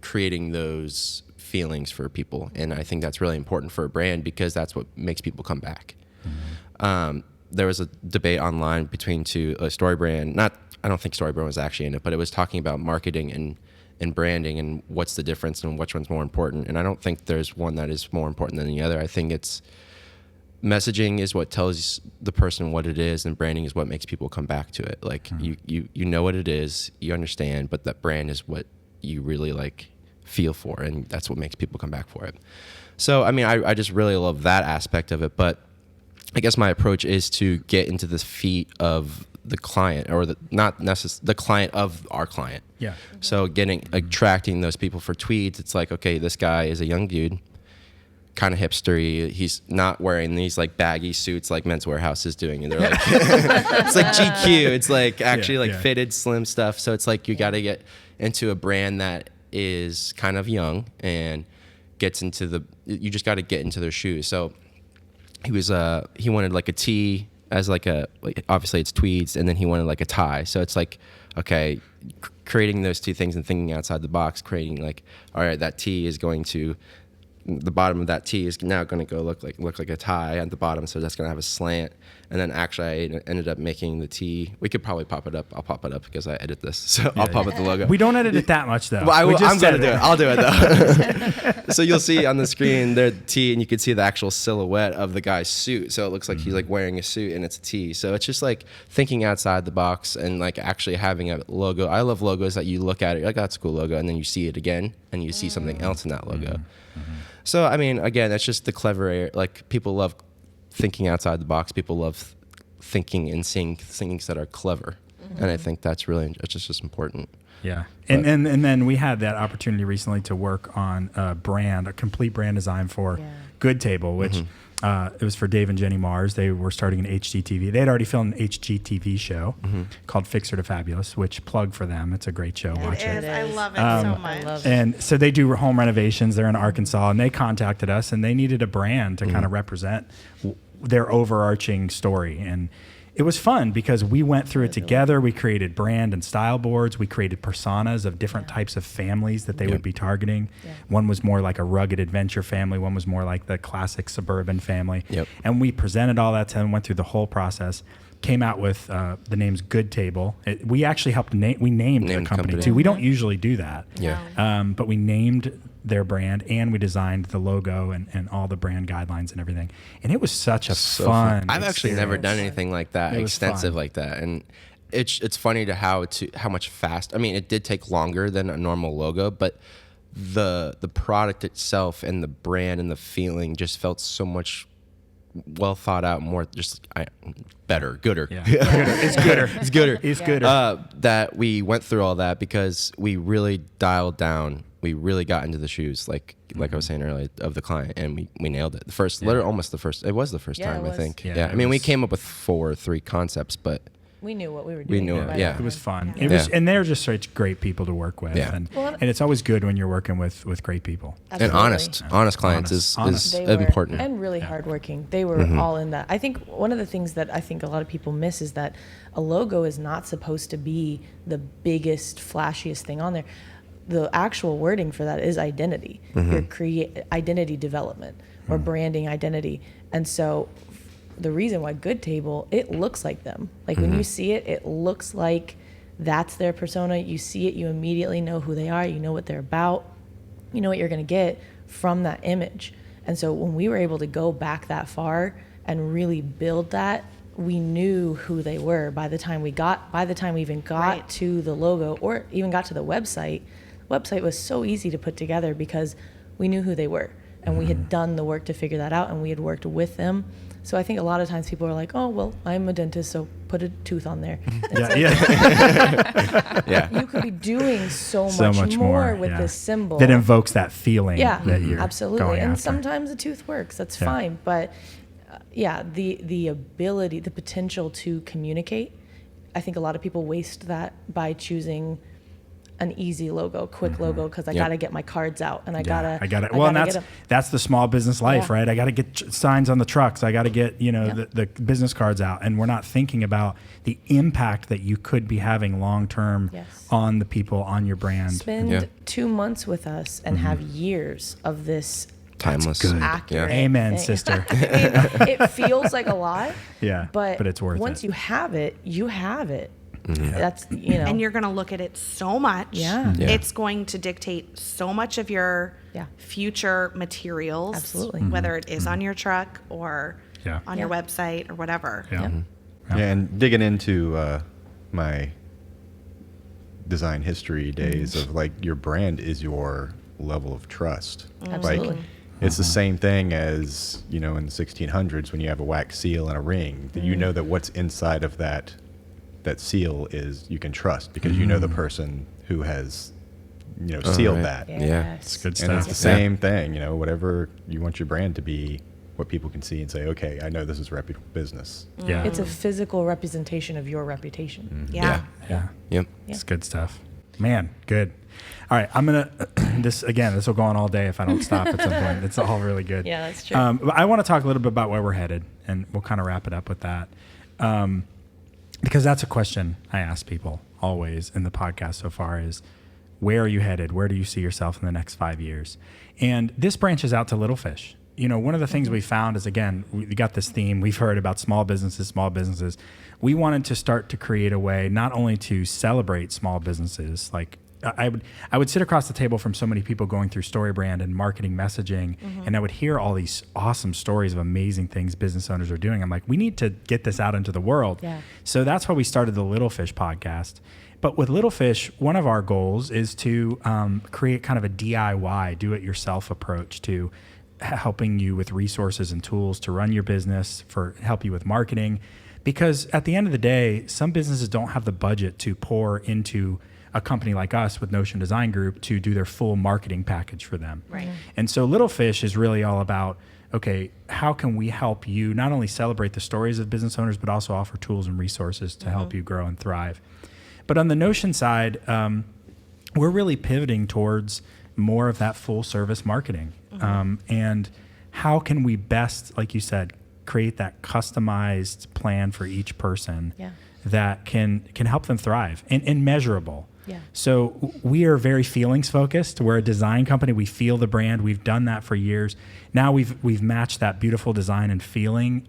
creating those feelings for people, and I think that's really important for a brand because that's what makes people come back. There was a debate online between StoryBrand. I don't think StoryBrand was actually in it, but it was talking about marketing and branding and what's the difference and which one's more important. And I don't think there's one that is more important than the other. I think it's messaging is what tells the person what it is, and branding is what makes people come back to it. Like you know what it is, you understand, but that brand is what you really like feel for, and that's what makes people come back for it. So I mean, I just really love that aspect of it. But I guess my approach is to get into the feet of the client, or the client of our client. Yeah. So attracting those people for tweeds. It's like, okay, this guy is a young dude, kind of hipstery. He's not wearing these like baggy suits like Men's Warehouse is doing, and they're like, it's like GQ. It's like actually fitted, slim stuff. So it's like you got to get into a brand that is kind of young and gets into you just got to get into their shoes. So he wanted like a tee as like obviously it's tweeds, and then he wanted like a tie. So it's like, okay, creating those two things and thinking outside the box, creating like, all right, that tee is going to, the bottom of that tee is now going to go look like a tie at the bottom, so that's going to have a slant. And then actually I ended up making the tee. We could probably pop it up. I'll pop it up because I edit this, so I'll pop up the logo. We don't edit it that much though. Well, I'm going to do it. I'll do it though. So you'll see on the screen there the tee, and you can see the actual silhouette of the guy's suit. So it looks like he's like wearing a suit, and it's a tee. So it's just like thinking outside the box and like actually having a logo. I love logos that you look at it, you're like, oh, that's a cool logo, and then you see it again, and you see something else in that logo. So, I mean, again, that's just the clever, like people love thinking outside the box. People love thinking and seeing things that are clever. And I think that's just important. Yeah. And then we had that opportunity recently to work on a complete brand design for Good Table, which it was for Dave and Jenny Mars. They were starting an HGTV. They had already filmed an HGTV show called Fixer to Fabulous, which plug for them. It's a great show. Watch it. I love it so much. And so they do home renovations. They're in Arkansas, and they contacted us, and they needed a brand to kind of represent their overarching story. And it was fun because we went through it together. We created brand and style boards. We created personas of different types of families that they would be targeting. One was more like a rugged adventure family. One was more like the classic suburban family. And we presented all that to them, went through the whole process, came out with the names Good Table. We actually helped we named the company too. We don't usually do that. But we named their brand, and we designed the logo and all the brand guidelines and everything. And it was such a fun I've actually experience. never done anything like that, extensive like that. And it's funny to how much fast. I mean, it did take longer than a normal logo, but the product itself and the brand and the feeling just felt so much well thought out, more gooder. It's gooder. That we went through all that because we really dialed down. We really got into the shoes, like I was saying earlier, of the client, and we nailed it. It was the first time, I think. I mean, we came up with 3 concepts, but We knew what we were doing. We knew it. Yeah, it was fun. It was, and they're just such great people to work with. And it's always good when you're working with great people. Absolutely. And honest clients is important. And really hardworking. They were all in that. I think one of the things that I think a lot of people miss is that a logo is not supposed to be the biggest, flashiest thing on there. The actual wording for that is identity. Your identity development or branding identity. And so the reason why Good Table, it looks like them. Like when you see it, it looks like that's their persona. You see it, you immediately know who they are. You know what they're about. You know what you're going to get from that image. And so when we were able to go back that far and really build that, we knew who they were by the time we even got to the logo or even got to the website. The website was so easy to put together because we knew who they were and we had done the work to figure that out and we had worked with them. So I think a lot of times people are like, oh, well, I'm a dentist, so put a tooth on there. You could be doing so much more with this symbol. That invokes that feeling. Yeah, that you're absolutely. Going and after. Sometimes a tooth works. That's fine. But the ability, the potential to communicate, I think a lot of people waste that by choosing an easy logo, quick logo, because I got to get my cards out and I got to. Well, and that's the small business life, right? I got to get signs on the trucks. I got to get, the business cards out. And we're not thinking about the impact that you could be having long term on the people, on your brand. Spend 2 months with us and have years of this timeless, accurate. Amen, thing. sister. It feels like a lot. But it's worth it. Once you have it, you have it. That's and you're going to look at it so much. It's going to dictate so much of your future materials. Absolutely. Whether it is on your truck or on your website or whatever. And digging into my design history days of like your brand is your level of trust. Absolutely. Like it's the same thing as in the 1600s when you have a wax seal and a ring. That you know that what's inside of that seal is you can trust because you know the person who has sealed that. It's good stuff. And it's the same thing, whatever you want your brand to be, what people can see and say, okay, I know this is reputable business. It's a physical representation of your reputation. It's good stuff, man. Good. All right, I'm gonna this will go on all day if I don't stop at some point. It's all really good. That's true. But I want to talk a little bit about where we're headed, and we'll kind of wrap it up with that. Because that's a question I ask people always in the podcast so far is, where are you headed? Where do you see yourself in the next 5 years? And this branches out to Little Fish. One of the things we found is, again, we got this theme. We've heard about small businesses. We wanted to start to create a way not only to celebrate small businesses, like I would sit across the table from so many people going through StoryBrand and marketing messaging, and I would hear all these awesome stories of amazing things business owners are doing. I'm like, we need to get this out into the world. So that's why we started the Little Fish podcast. But with Little Fish, one of our goals is to create kind of a DIY, do-it-yourself approach to helping you with resources and tools to run your business, help you with marketing. Because at the end of the day, some businesses don't have the budget to pour into a company like us with Notion Design Group to do their full marketing package for them. Right. And so Little Fish is really all about, okay, how can we help you not only celebrate the stories of business owners, but also offer tools and resources to help you grow and thrive. But on the Notion side, we're really pivoting towards more of that full service marketing. And how can we best, like you said, create that customized plan for each person that can help them thrive and measurable. So we are very feelings focused. We're a design company. We feel the brand. We've done that for years. Now we've matched that beautiful design and feeling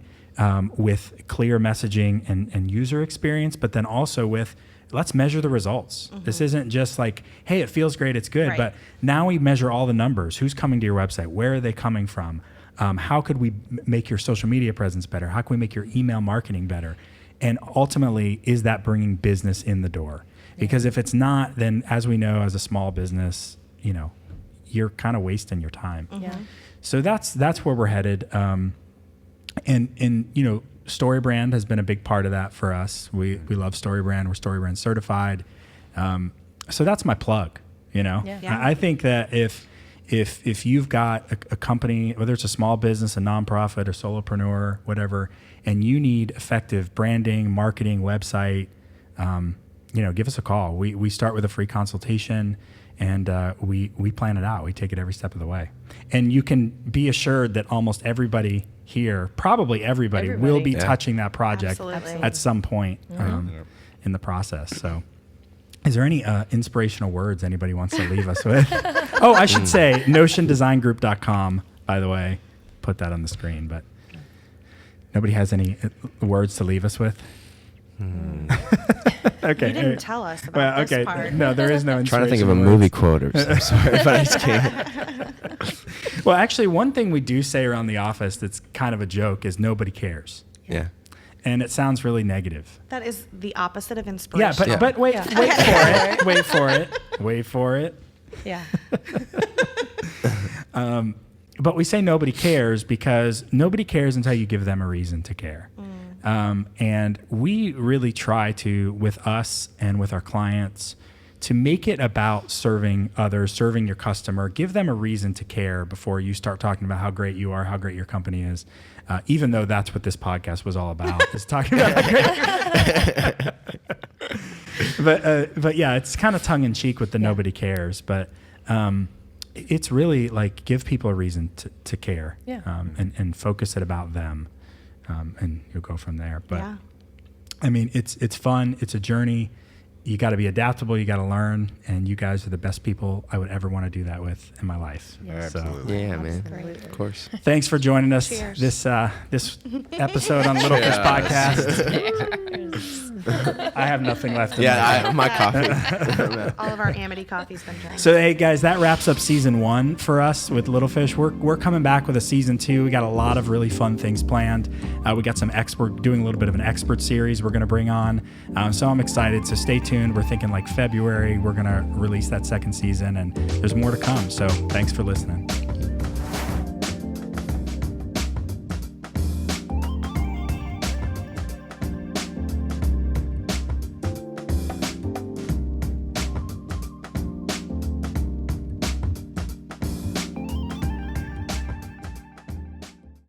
with clear messaging and user experience, but then also with let's measure the results. This isn't just like, hey, it feels great, it's good, but now we measure all the numbers. Who's coming to your website? Where are they coming from? How could we make your social media presence better? How can we make your email marketing better? And ultimately, is that bringing business in the door? Because if it's not, then as we know, as a small business, you're kind of wasting your time. So that's where we're headed. And StoryBrand has been a big part of that for us. We love StoryBrand. We're StoryBrand certified. So that's my plug. I think that if if you've got a company, whether it's a small business, a nonprofit, a solopreneur, whatever, and you need effective branding, marketing, website, give us a call. We start with a free consultation, and we plan it out. We take it every step of the way. And you can be assured that almost everybody here, probably everybody will be touching that project at some point in the process. So is there any inspirational words anybody wants to leave us with? Oh, I should say notiondesignGroup.com, by the way. Put that on the screen, but nobody has any words to leave us with? Okay. You didn't tell us about this part. No, there is no inspiration. I'm trying to think of a movie quote or something. I'm sorry, but I just can't. Well, actually, one thing we do say around the office that's kind of a joke is nobody cares. Yeah. And it sounds really negative. That is the opposite of inspiration. Yeah, but wait for it. Wait for it. Yeah. But we say nobody cares because nobody cares until you give them a reason to care. And we really try to, with us and with our clients, to make it about serving others, serving your customer, give them a reason to care before you start talking about how great you are, how great your company is, even though that's what this podcast was all about, is talking about how great. But yeah, it's kind of tongue in cheek with the nobody cares, but it's really like give people a reason to care and focus it about them. And you'll go from there. But I mean, it's fun. It's a journey. You got to be adaptable. You got to learn. And you guys are the best people I would ever want to do that with in my life. Yes. So, Absolutely. Yeah, man. Of course. Thanks for joining us Cheers. this episode on Little Fish Podcast. I have nothing left. My coffee. All of our Amity coffee's been drank. So hey guys, that wraps up season 1 for us with Little Fish. We're coming back with a season 2. We got a lot of really fun things planned. We got some doing a little bit of an expert series we're going to bring on. So I'm excited. So stay tuned. We're thinking like February. We're going to release that second season, and there's more to come. So thanks for listening.